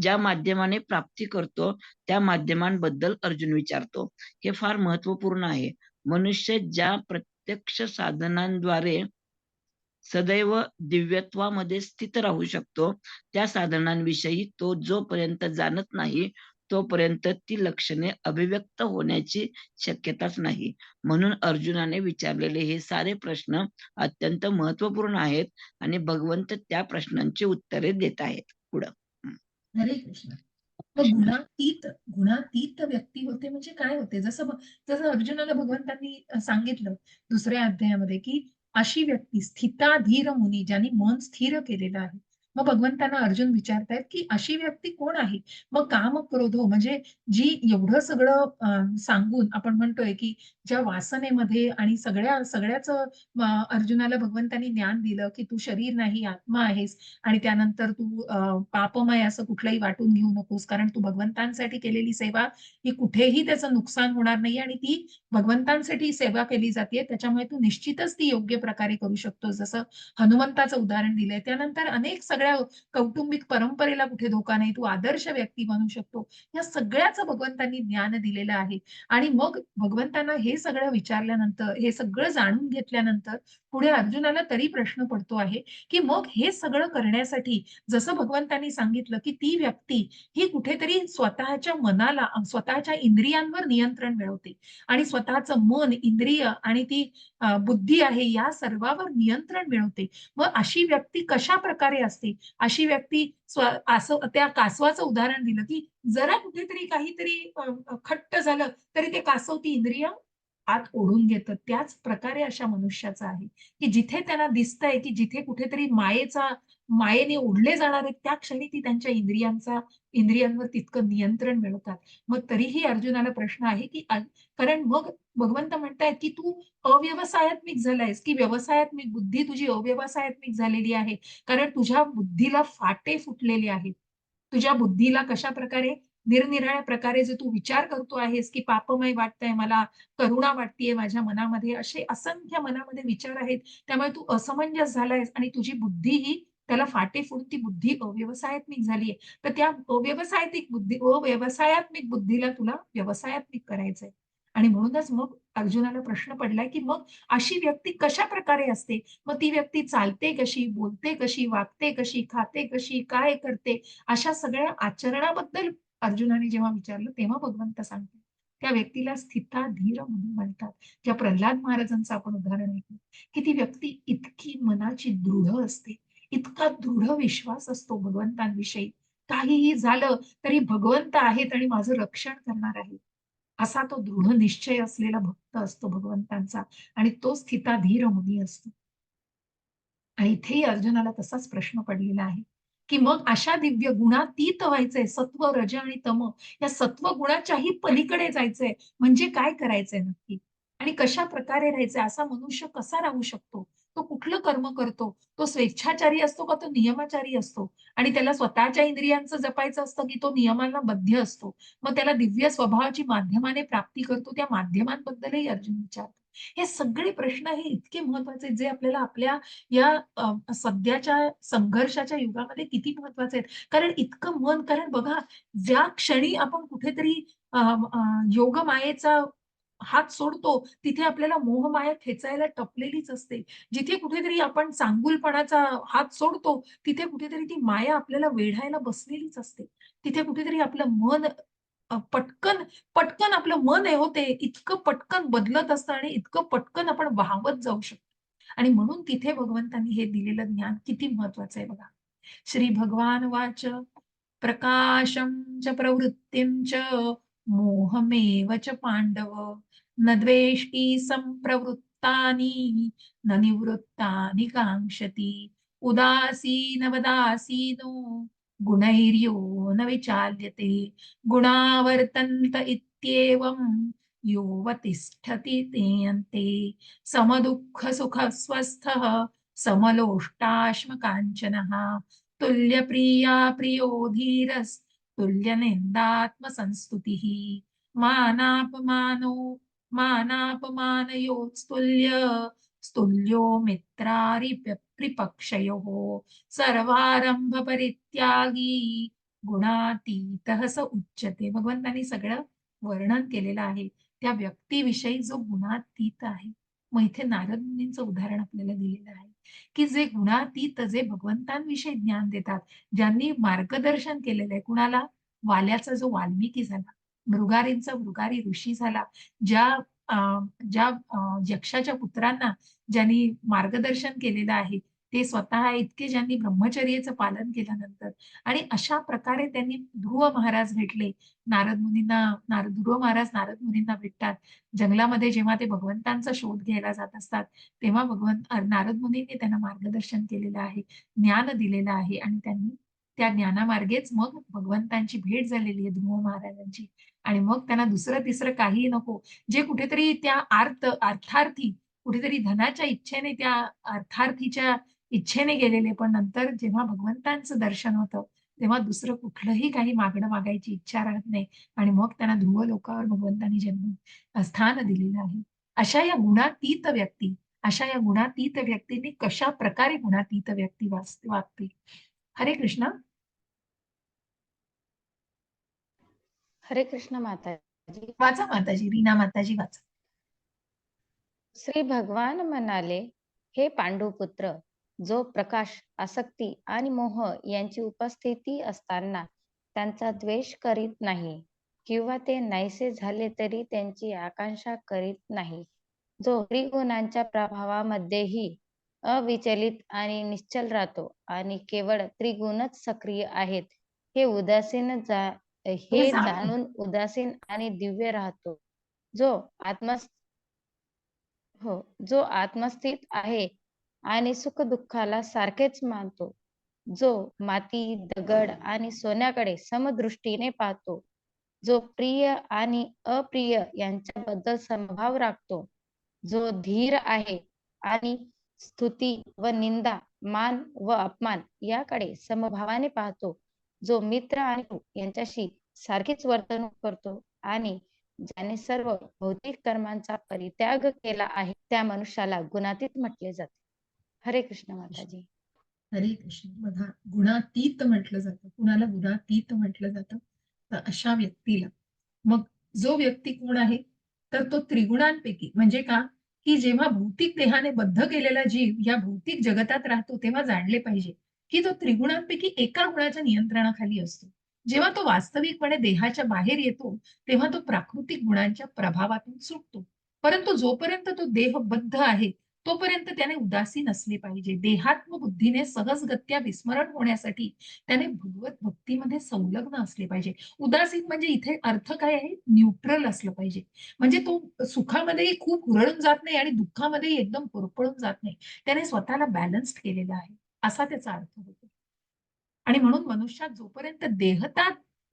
ज्या माध्यमाने प्राप्ती करतो त्या माध्यमांबद्दल अर्जुन विचारतो. हे फार महत्वपूर्ण आहे. मनुष्य ज्या प्रत्यक्ष साधनांद्वारे सदैव दिव्यत्वामध्ये स्थित राहू शकतो त्या साधनांविषयी तो जोपर्यंत जाणत नाही तोपर्यंत ती लक्षणे अभिव्यक्त होण्याची शक्यताच नाही. म्हणून अर्जुनाने विचारलेले हे सारे प्रश्न अत्यंत महत्वपूर्ण आहेत आणि भगवंत त्या प्रश्नांची उत्तरे देत आहेत. पुढं. हरे कृष्ण. मग गुणातीत व्यक्ती होते म्हणजे काय होते? जसं अर्जुनाला भगवंतांनी सांगितलं दुसऱ्या अध्यायामध्ये, की अशी व्यक्ती स्थिताधीर मुनी, ज्यांनी मन स्थिर केलेलं आहे. मग भगवंतांना अर्जुन विचारतायत, की अशी व्यक्ती कोण आहे? मग काम, क्रोध म्हणजे जी एवढं सगळं सांगून आपण म्हणतोय, की ज्या वासनेमध्ये आणि सगळ्याच अर्जुनाला भगवंतांनी ज्ञान दिलं, की तू शरीर नाही, आत्मा आहेस आणि त्यानंतर तू पापमय असं कुठलंही वाटून घेऊ नकोस, कारण तू भगवंतांसाठी केलेली सेवा ही कुठेही त्याचं नुकसान होणार नाही आणि ती भगवंतांसाठी सेवा केली जाते, त्याच्यामुळे तू निश्चितच ती योग्य प्रकारे करू शकतोस. जसं हनुमंताचं उदाहरण दिलंय. त्यानंतर अनेक सगळ्या सगळ्या कौटुंबिक परंपरेला कुठे धोका नाही, तू आदर्श व्यक्ती बनू शकतो. या सगळ्याचं भगवंतांनी ज्ञान दिलेलं आहे. आणि मग भगवंतांना हे सगळं विचारल्यानंतर, हे सगळं जाणून घेतल्यानंतर पुढे अर्जुनाला तरी प्रश्न पडतो आहे, की मग हे सगळं करण्यासाठी जसं भगवंतांनी सांगितलं, की ती व्यक्ती ही कुठेतरी स्वतःच्या मनाला, स्वतःच्या इंद्रियांवर नियंत्रण मिळवते आणि स्वतःचं मन, इंद्रिय आणि ती बुद्धी आहे या सर्वावर नियंत्रण मिळवते. मग अशी व्यक्ती कशा प्रकारे असते? अशी व्यक्ती असं त्या कासवाचं उदाहरण दिलं, की जरा कुठेतरी काहीतरी खट्ट झालं तरी ते कासव ती इंद्रिय आत ओढून घेतं. त्याच प्रकारे अशा मनुष्याचं आहे, की जिथे त्यांना दिसतंय, की जिथे कुठेतरी मायेने ओढले जाणार आहेत, त्या क्षणी ती त्यांच्या इंद्रियांवर तितकं नियंत्रण मिळवतात. मग तरीही अर्जुनाला प्रश्न आहे, की कारण मग भगवंत म्हणतायत, की तू अव्यवसायात्मिक झालायस, की व्यवसायात्मिक बुद्धी तुझी अव्यवसायात्मिक झालेली आहे. कारण तुझ्या बुद्धीला फाटे फुटलेले आहेत. तुझ्या बुद्धीला कशाप्रकारे निरनिराळ्या प्रकारे जे तू विचार करतो आहेस, की पापमय वाटतंय मला, करुणा वाटतेय माझ्या मनामध्ये, असे असंख्य मनामध्ये विचार आहेत. त्यामुळे तू असमंजस झालायस आणि तुझी बुद्धी ही त्याला फाटे फुटून ती बुद्धी अव्यवसायात्मिक झालीये. तर त्या अव्यवसायात्मिक बुद्धीला तुला व्यवसायात्मिक करायचंय. आणि म्हणूनच मग अर्जुनाला प्रश्न पडलाय, की मग अशी व्यक्ती कशा प्रकारे असते? मग ती व्यक्ती चालते कशी, बोलते कशी, वागते कशी, खाते कशी, काय करते? अशा सगळ्या आचरणाबद्दल अर्जुनाने जेव्हा विचारलं, तेव्हा भगवंत सांगतात. त्या व्यक्तीला स्थिताधीर म्हणून म्हणतात. ज्या प्रल्हाद महाराजांचं आपण उदाहरण ऐकलं, की ती व्यक्ती इतकी मनाची दृढ असते, इतका दृढ विश्वास असतो भगवंतांविषयी. काहीही झालं तरी भगवंत आहेत आणि माझं रक्षण करणार आहे. असा तो दृढ निश्चय असलेला भक्त असतो भगवंतांचा आणि तो स्थिताधीर मुनी असतो. आणि इथेही अर्जुनाला तसाच प्रश्न पडलेला आहे, की मग अशा दिव्य गुणातीत व्हायचंय, सत्व, रज आणि तम या सत्व गुणाच्याही पलीकडे जायचंय, म्हणजे काय करायचंय नक्की? आणि कशा प्रकारे राहायचंय? असा मनुष्य कसा राहू शकतो? तो कुठलं कर्म करतो? तो स्वेच्छाचारी असतो का तो नियमाचारी असतो? आणि त्याला स्वतःच्या इंद्रियांचं जपायचं असतं, की तो नियमांना बद्ध असतो? मग त्याला दिव्य स्वभावाची माध्यमाने प्राप्ती करतो, त्या माध्यमांबद्दलही अर्जुन विचारतो. हे सगळे प्रश्न हे इतके महत्वाचे जे आपल्याला आपल्या या सध्याच्या संघर्षाच्या युगामध्ये किती महत्वाचे आहेत. कारण इतकं मन कारण बघा, ज्या क्षणी आपण कुठेतरी अ, अ, योगमायेचा हात सोडतो, तिथे आपल्याला मोहमाया खेचायला टपलेलीच असते. जिथे कुठेतरी आपण चांगुलपणाचा हात सोडतो, तिथे कुठेतरी ती माया आपल्याला वेढायला बसलेलीच असते. तिथे कुठेतरी आपलं मन पटकन पटकन आपलं मन आहे हो ते इतकं पटकन बदलत असतं आणि इतकं पटकन आपण वाहवत जाऊ शकतो. आणि म्हणून तिथे भगवंतांनी हे दिलेलं ज्ञान किती महत्वाचं आहे बघा. श्री भगवान वाच प्रकाशं च प्रवृत्तिं च मोहमेव च पांडव न द्वेष्टि संप्रवृत्तानि न निवृत्तानि कांक्षति उदासीनवदासीनो गुणैर्यो न विचाल्यते गुणावर्तन्त इत्येवं योऽवतिष्ठति तेऽन्ते समदुःखसुखस्वस्थः समलोष्टाश्मकाञ्चनः तुल्यप्रिया प्रियो धीरस्तुल्यनिन्दात्मसंस्तुतिः मानापमानो मानापमानयोस्तुल्य स्तुल्यो मित्रारिपक्षयोः सर्वारंभ परित्यागी गुणातीतः स उच्यते. भगवंतांनी सगळं वर्णन केलेलं आहे त्या व्यक्तीविषयी जो गुणातीत आहे. मग इथे नारद मुनींचं उदाहरण आपल्याला दिलेलं आहे, की जे गुणातीत जे भगवंतांविषयी ज्ञान देतात, ज्यांनी मार्गदर्शन केलेलं आहे. कुणाला? वाल्याचा जो वाल्मिकी झाला, मृगारींचा मृगारी ऋषी झाला, ज्या यक्षाच्या पुत्रांना ज्यांनी मार्गदर्शन केलेलं आहे, ते स्वतः इतके ज्यांनी ब्रह्मचर्याचं पालन केल्यानंतर आणि अशा प्रकारे त्यांनी ध्रुव महाराज भेटले. ध्रुव महाराज नारद मुनींना भेटतात. जंगलामध्ये जेव्हा ते भगवंतांचा शोध घ्यायला जात असतात, तेव्हा नारद मुनींनी त्यांना मार्गदर्शन केलेलं आहे, ज्ञान दिलेलं आहे आणि त्यांनी त्या ज्ञानामार्गेच मग भगवंतांची भेट झालेली आहे ध्रुव महाराजांची. आणि मग त्यांना दुसरं तिसरं काहीही नको. जे कुठेतरी त्या अर्थार्थी कुठेतरी धनाच्या इच्छेने त्या अर्थार्थीच्या इच्छेने गेलेले, पण नंतर जेव्हा भगवंतांचं दर्शन होतं, तेव्हा दुसरं कुठलंही काही मागणं मागायची इच्छा राहत नाही आणि मग त्यांना ध्रुव लोकावर भगवंतांनी स्थान दिलेलं आहे. अशा या गुणातीत व्यक्ती, अशा या गुणातीत व्यक्तीने कशा प्रकारे गुणातीत व्यक्ती वागते. हरे कृष्ण. हरे कृष्ण माताजी. वाचा माताजी, रीना माताजी वाचा. श्री भगवान म्हणाले, हे पांडुपुत्र, जो प्रकाश, आसक्ती आणि मोह यांची उपस्थिती असताना त्यांचा द्वेष करीत नाही किंवा ते नाहीसे झाले तरी त्यांची आकांक्षा करीत नाही, जो त्रिगुणांच्या प्रभावामध्येही अविचलित आणि निश्चल राहतो आणि केवळ त्रिगुणच सक्रिय आहेत हे हे जाणून जाणून उदासीन आणि दिव्य राहतो, जो हो, जो आत्मस्थित आहे आणि सुख दुःखाला सारखेच मानतो, जो माती, दगड आणि सोन्याकडे समदृष्टीने पाहतो, जो प्रिय आणि अप्रिय यांच्याबद्दल समभाव राखतो, जो धीर आहे आणि स्तुती व निंदा, मान व अपमान याकडे समभावाने पाहतो, जो मित्र आणि शत्रू यांच्याशी सारखीच वर्तणूक करतो आणि ज्याने सर्व भौतिक कर्मांचा परित्याग केला आहे त्या मनुष्याला गुणातीत म्हटले जाते. हरे कृष्ण माताजी. हरे कृष्ण. बघा, गुणातीत म्हटलं जातं, कुणाला गुणातीत म्हटलं जातं, तर अशा व्यक्तीला, मग जो व्यक्ती कोण आहे, तर तो त्रिगुणांपैकी, म्हणजे का, की जेव्हा भौतिक देहाने बद्ध केलेला जीव या भौतिक जगतात राहतो तेव्हा जाणले पाहिजे की तो त्रिगुणांपैकी एका गुणाच्या नियंत्रणाखाली असतो. जेव्हा तो वास्तविकपणे देहाच्या बाहेर येतो तेव्हा तो प्राकृतिक गुणांच्या प्रभावातून सुटतो. परंतु जोपर्यंत तो देहबद्ध आहे तोपर्यंत त्याने उदासीन असले पाहिजे. देहात्म बुद्धीने सहजगत्या विस्मरण होण्यासाठी त्याने भगवत भक्तीमध्ये संलग्न असले पाहिजे. उदासीन म्हणजे इथे अर्थ काय आहे, न्यूट्रल असलं पाहिजे. म्हणजे तो सुखामध्येही खूप हुरळून जात नाही आणि दुःखामध्येही एकदम होरपळून जात नाही. त्याने स्वतःला बॅलन्स्ड केलेला आहे, असा त्याचा अर्थ होतो. आणि म्हणून मनुष्यात जोपर्यंत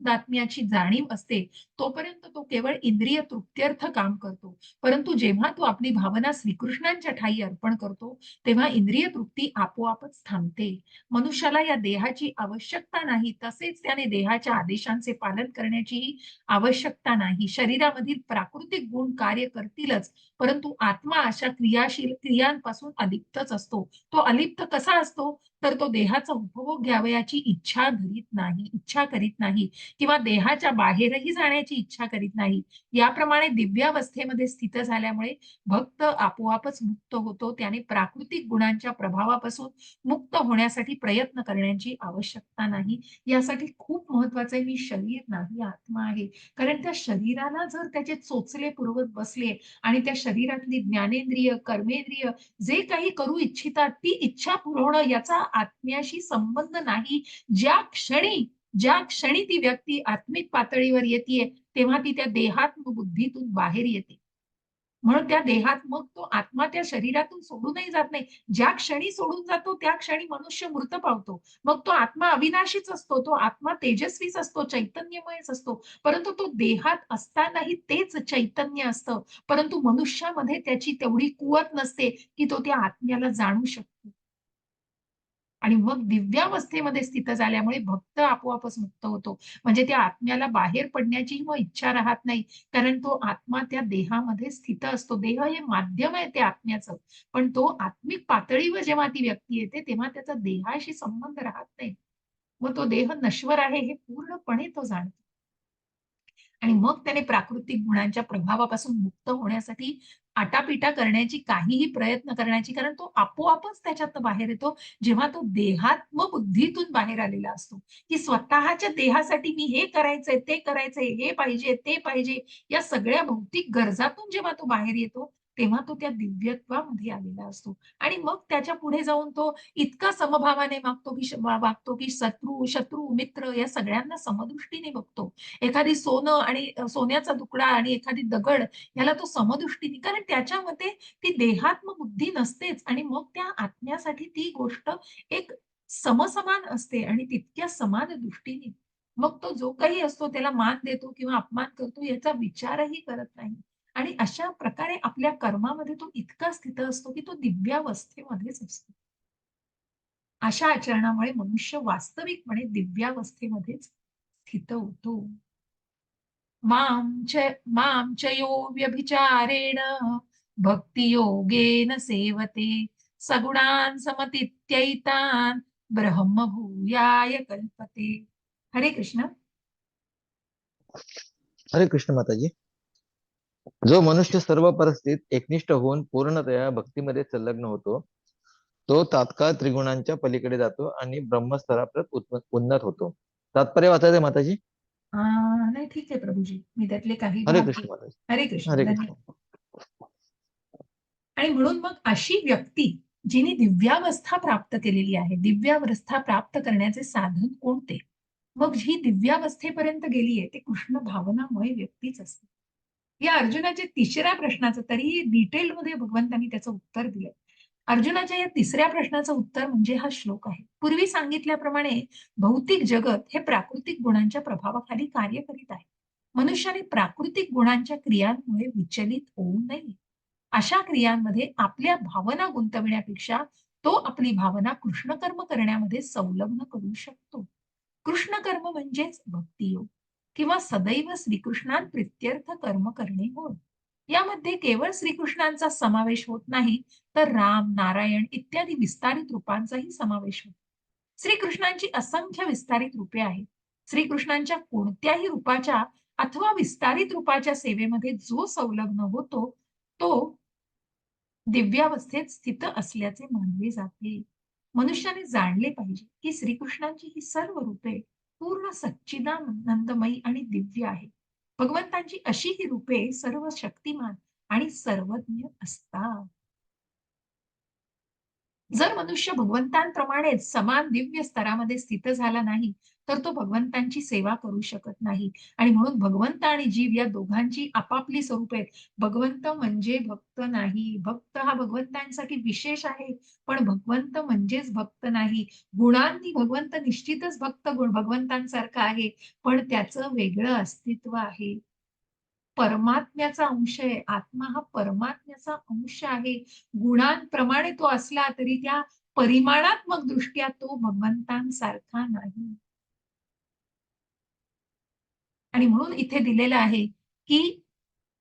दात्म्याची जाणीव असते तोपर्यंत तो केवळ इंद्रिय तृप्त्यर्थ काम करतो. परंतु जेव्हा तो आपली भावना श्रीकृष्णांच्या ठायी अर्पण करतो तेव्हा इंद्रिय तृप्ती आपोआपच थांबते. मनुष्याला या देहाची आवश्यकता नाही, तसेच त्याने देहाच्या आदेशांचे पालन करण्याचीही आवश्यकता नाही. शरीरामधील प्राकृतिक गुण कार्य करतीलच, परंतु आत्मा अशा क्रियांपासून अलिप्तच असतो. तो अलिप्त कसा असतो, तर तो देहाचा उपभोग घ्यावयाची इच्छा करीत नाही किंवा देहाच्या बाहेरही जाण्याची इच्छा करीत नाही. याप्रमाणे दिव्यावस्थेमध्ये स्थित झाल्यामुळे भक्त आपोआपच मुक्त होतो. त्याने प्राकृतिक गुणांच्या प्रभावापासून मुक्त होण्यासाठी प्रयत्न करण्याची आवश्यकता नाही. यासाठी खूप महत्वाचं आहे, मी शरीर नाही आत्मा आहे. कारण त्या शरीराला जर त्याचे चोचले पुरवत बसले आणि त्या शरीरातली ज्ञानेंद्रिय, कर्मेंद्रिय जे काही करू इच्छितात ती इच्छा पुरवणं याचा आत्म्याशी संबंध नाही. ज्या क्षणी ती व्यक्ती आत्मिक पातळीवर येते तेव्हा ती त्या देहात्म बुद्धीतून बाहेर येते. म्हणून त्या देहात मग तो आत्मा त्या शरीरातून सोडूनही जात नाही. ज्या क्षणी सोडून जातो त्या क्षणी मनुष्य मृत पावतो. मग तो आत्मा अविनाशीच असतो, तो आत्मा तेजस्वीच असतो, चैतन्यमयच असतो. परंतु तो देहात असतानाही तेच चैतन्य असतं. परंतु मनुष्यामध्ये त्याची तेवढी कुवत नसते की तो त्या आत्म्याला जाणू शकतो. आणि मग दिव्यावस्थेमध्ये स्थित झाल्यामुळे भक्त आपोआपच मुक्त होतो. म्हणजे त्या आत्म्याला बाहेर पडण्याची मग इच्छा राहत नाही, कारण तो आत्मा त्या देहामध्ये स्थित असतो. देह हे माध्यम आहे त्या आत्म्याचं, पण तो आत्मिक पातळीवर जेव्हा ती व्यक्ती येते तेव्हा त्याचा देहाशी संबंध राहत नाही. मग तो देह नश्वर आहे हे पूर्णपणे तो जाणतो. आणि मग त्याने प्राकृतिक गुणांच्या प्रभावापासून मुक्त होण्यासाठी आटापिटा करण्याची, काहीही प्रयत्न करण्याची, कारण तो आपोआपच त्याच्यात बाहेर येतो जेव्हा तो देहात्म बुद्धीतून बाहेर आलेला असतो, की स्वतःच्या देहासाठी मी हे करायचंय, ते करायचंय, हे पाहिजे, ते पाहिजे, या सगळ्या भौतिक गरजातून जेव्हा तो बाहेर येतो तेव्हा तो त्या दिव्यत्वामध्ये आलेला असतो. आणि मग त्याच्या पुढे जाऊन तो इतका समभावाने वागतो की शत्रू मित्र या सगळ्यांना समदृष्टीने बघतो. एखादी सोनं आणि सोन्याचा तुकडा आणि एखादी दगड याला तो समदृष्टीने, कारण त्याच्यामध्ये ती देहात्म बुद्धी नसतेच. आणि मग त्या आत्म्यासाठी ती गोष्ट एक समसमान असते आणि तितक्या समान दृष्टीने मग तो जो काही असतो त्याला मान देतो किंवा अपमान करतो याचा विचारही करत नाही. आणि अशा प्रकारे आपल्या कर्मामध्ये तो इतका स्थित असतो की तो दिव्यावस्थेमध्येच असतो. अशा आचरणामुळे मनुष्य वास्तविकपणे दिव्यावस्थेमध्येच स्थित होतो. मां च यो व्यभिचारेण भक्तियोगेन सेवते सगुणान् समतीत्यैतान् ब्रह्मभूयाय कल्पते. हरे कृष्ण. हरे कृष्ण माताजी. जो मनुष्य सर्व परिस्थितीत एकनिष्ठ होऊन पूर्णतया भक्तीमध्ये संलग्न होतो तो तात्काळ त्रिगुणांच्या पलीकडे जातो आणि ब्रह्मस्तराप्रत उन्नत होतो. तात्पर्य वाचायचंय माताजी? नाही, ठीक आहे प्रभूजी, मी त्यातले काही हरे भाग कृष्ण माताजी. हरे कृष्ण, हरे धन्यवाद. कृष्ण. आणि म्हणून मग अशी व्यक्ती जिने दिव्यावस्था प्राप्त केलेली आहे, दिव्यावस्था प्राप्त करण्याचे साधन कोणते? मग ही दिव्यावस्थेपर्यंत गेली आहे ते कृष्ण भावनामय व्यक्तीच असते. या अर्जुनाच्या तिसऱ्या प्रश्नाचं तरी डिटेल मध्ये भगवंतांनी त्याचं उत्तर दिलंय. अर्जुनाच्या या तिसऱ्या प्रश्नाचं उत्तर म्हणजे हा श्लोक आहे. पूर्वी सांगितल्याप्रमाणे भौतिक जगत हे प्राकृतिक गुणांच्या प्रभावाखाली कार्य करीत आहे. मनुष्याने प्राकृतिक गुणांच्या क्रियांमुळे विचलित होऊ नये. अशा क्रियांमध्ये आपल्या भावना गुंतविण्यापेक्षा तो आपली भावना कृष्णकर्म करण्यामध्ये संलग्न करू शकतो. कृष्णकर्म म्हणजेच भक्तियोग किंवा सदैव श्रीकृष्णांप्रित्यर्थ कर्म करणे होय. यामध्ये केवळ श्रीकृष्णांचा समावेश होत नाही, तर राम, नारायण इत्यादी विस्तारित रूपांचाही समावेश होतो. श्रीकृष्णांची असंख्य विस्तारित रूपे आहेत. श्रीकृष्णांच्या कोणत्याही रूपाच्या अथवा विस्तारित रूपाच्या सेवेमध्ये जो संलग्न होतो तो दिव्यावस्थेत स्थित असल्याचे मानले जाते. मनुष्याने जाणले पाहिजे की श्रीकृष्णांची ही सर्व रूपे पूर्ण सच्चिदानंदमयी आणि दिव्य आहे. भगवंतांची अशी ही रूपे सर्व शक्तिमान आणि सर्वज्ञ असतात. जर मनुष्य भगवंतांप्रमाणेच समान दिव्य स्तरामध्ये स्थित झाला नाही तर तो भगवंतांची सेवा करू शकत नाही. आणि म्हणून भगवंत आणि जीव या दोघांची आपापली स्वरूप आहेत. भगवंत म्हणजे भक्त नाही. भक्त हा भगवंतांसाठी विशेष आहे, पण भगवंत म्हणजेच भक्त नाही. गुणांनी भगवंत निश्चितच भगवंतांसारखा आहे, पण त्याचं वेगळं अस्तित्व आहे. परमात्म्याचा अंश आहे. आत्मा हा परमात्म्याचा अंश आहे. गुणांप्रमाणे तो असला तरी त्या परिमाणात्मक दृष्ट्या तो भगवंतांसारखा नाही. आणि म्हणून इथे दिलेलं आहे की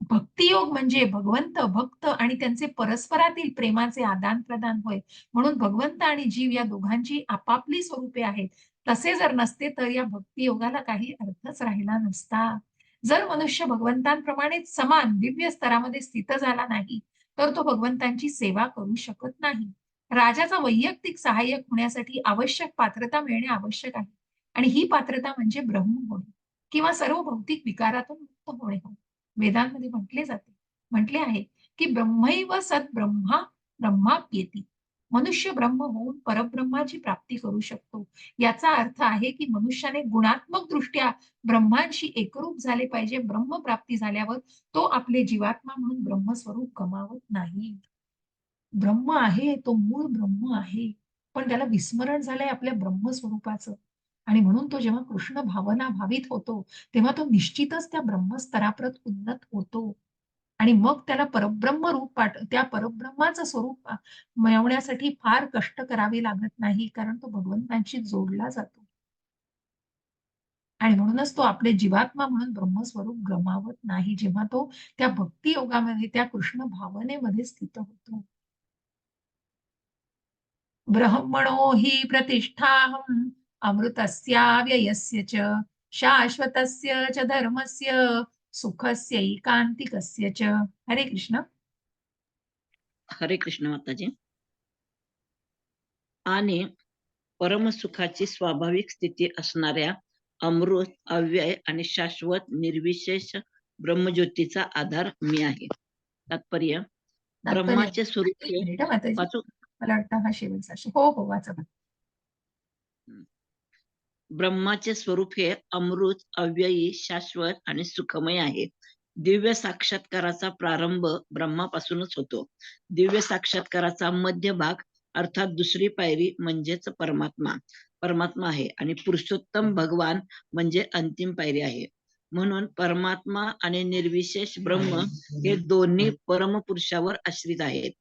भक्तियोग म्हणजे भगवंत, भक्त आणि त्यांचे परस्परातील प्रेमाचे आदान प्रदान होय. म्हणून भगवंत आणि जीव या दोघांची आपापली स्वरूपे आहेत. तसे जर नसते तर या भक्तियोगाला काही अर्थच राहिला नसता. जर मनुष्य भगवंतांप्रमाणेच समान दिव्य स्तरामध्ये स्थित झाला नाही तर तो भगवंतांची सेवा करू शकत नाही. राजाचा वैयक्तिक सहाय्यक होण्यासाठी आवश्यक पात्रता मिळणे आवश्यक आहे, आणि ही पात्रता म्हणजे ब्रह्म होणे किंवा सर्व भौतिक विकारातून मुक्त होणे होय. वेदांमध्ये म्हटले आहे की ब्रह्मैव सद ब्रह्माप्येति. मनुष्य ब्रह्म होऊन परब्रह्माची प्राप्ती करू शकतो. याचा अर्थ आहे की मनुष्याने गुणात्मक दृष्ट्या ब्रह्मांशी एकरूप झाले पाहिजे. ब्रह्मप्राप्ती झाल्यावर तो आपले जीवात्मा म्हणून ब्रह्मस्वरूप गमावत नाही. ब्रह्म आहे, तो मूळ ब्रह्म आहे, पण त्याला विस्मरण झालंय आपल्या ब्रह्मस्वरूपाचं. आणि म्हणून तो जेव्हा कृष्ण भावना भावित होतो तेव्हा तो निश्चितच त्या ब्रह्मस्तराप्रत उन्नत होतो. आणि मग त्याला परब्रह्म रूप त्या परब्रह्माचं स्वरूप मिळवण्यासाठी फार कष्ट करावे लागत नाही, कारण तो भगवंतांशी जोडला जातो. आणि म्हणूनच तो आपले जीवात्मा म्हणून ब्रह्मस्वरूप गमावत नाही जेव्हा तो त्या भक्ती योगामध्ये, त्या कृष्ण भावनेमध्ये स्थित होतो. ब्रह्मणो हि प्रतिष्ठाहम् अमृतस्याव्ययस्य च शाश्वतस्य च धर्मस्य सुखस्यैकान्तिकस्य च. हरे कृष्ण. हरे कृष्ण माताजी. आणि परमसुखाची स्वाभाविक स्थिती असणाऱ्या अमृत, अव्यय आणि शाश्वत निर्विशेष ब्रह्मज्योतीचा आधार मी आहे. तात्पर्य, ब्रह्माचे स्वरूप हे माताजी, मला वाटतं हा शेवटचा. हो हो, वाचा. ब्रह्माचे स्वरूप हे अमृत, अव्ययी, शाश्वत आणि सुखमय आहे. दिव्य साक्षात्काराचा प्रारंभ ब्रह्मापासूनच होतो. दिव्य साक्षात्काराचा मध्यभाग अर्थात दुसरी पायरी म्हणजेच परमात्मा आहे, आणि पुरुषोत्तम भगवान म्हणजे अंतिम पायरी आहे. म्हणून परमात्मा आणि निर्विशेष ब्रह्म हे दोन्ही परमपुरुषावर आश्रित आहेत.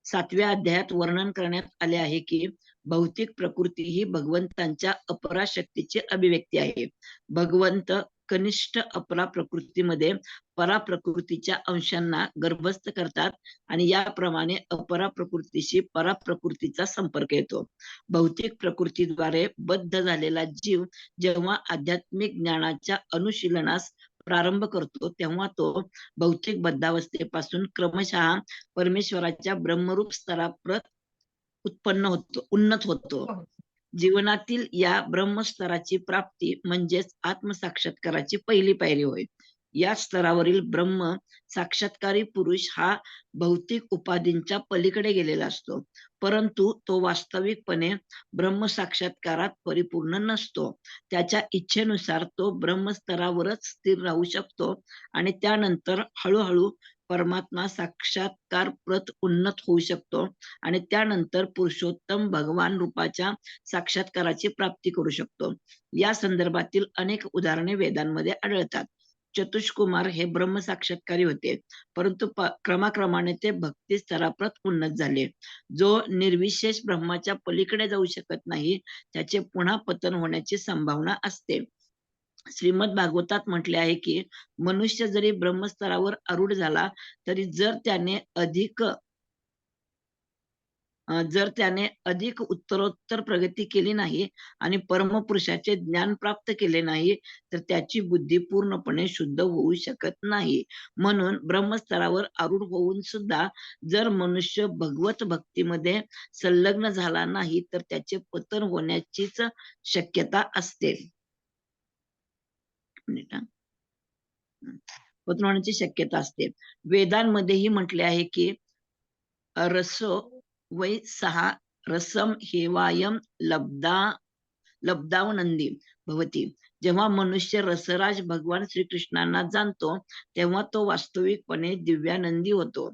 7व्या अध्यायात वर्णन करण्यात आले आहे की भौतिक प्रकृती ही भगवंतांच्या अपराशक्तीची अभिव्यक्ती आहे. भगवंत कनिष्ठ अपरा प्रकृतीमध्ये परा प्रकृतीच्या अंशांना गर्भस्थ करतात आणि याप्रमाणे अपरा प्रकृतीशी परा प्रकृतीचा संपर्क येतो. भौतिक प्रकृतीद्वारे बद्ध झालेला जीव जेव्हा आध्यात्मिक ज्ञानाच्या अनुशीलनास प्रारंभ करतो तेव्हा तो भौतिक बद्धावस्थेपासून क्रमशः परमेश्वराच्या ब्रह्मरूप स्तराप्रत उन्नत होतो. हो. जीवनातील या ब्रह्मस्तराची प्राप्ती म्हणजेच आत्मसाक्षात्काराची पहिली पायरी होय. या स्तरावरील ब्रह्म साक्षात्कारी पुरुष हा भौतिक उपाधींच्या पलीकडे गेलेला असतो, परंतु तो वास्तविकपणे ब्रह्म साक्षात्कारात परिपूर्ण नसतो. त्याच्या इच्छेनुसार तो ब्रह्मस्तरावरच स्थिर राहू शकतो आणि त्यानंतर हळूहळू परमात्मा साक्षात्कार प्रत उन्नत होऊ शकतो आणि त्यानंतर पुरुषोत्तम भगवान रूपाच्या साक्षात्काराची प्राप्ती करू शकतो. या संदर्भातील अनेक उदाहरणे वेदांमध्ये आढळतात. चतुष्कुमार हे ब्रह्म साक्षात्कारी होते, परंतु क्रमाक्रमाने ते भक्ती स्तराप्रत उन्नत झाले. जो निर्विशेष ब्रह्माच्या पलीकडे जाऊ शकत नाही त्याचे पुन्हा पतन होण्याची संभावना असते. श्रीमद भागवतात म्हटले आहे की मनुष्य जरी ब्रह्मस्तरावर आरूढ झाला तरी जर त्याने अधिक उत्तरोत्तर प्रगती केली नाही आणि परमपुरुषाचे ज्ञान प्राप्त केले नाही तर त्याची बुद्धी पूर्णपणे शुद्ध होऊ शकत नाही. म्हणून ब्रह्मस्तरावर आरूढ होऊन सुद्धा जर मनुष्य भगवत भक्तीमध्ये संलग्न झाला नाही तर त्याचे पतन होण्याचीच शक्यता असते. पतन होण्याची शक्यता असते. वेदांमध्येही म्हटले आहे की रसो वै सहा रसम हेवायम लब्धावनंदी भवती. जेव्हा मनुष्य रसराज भगवान श्रीकृष्णांना जाणतो तेव्हा तो वास्तविकपणे दिव्यानंदी होतो.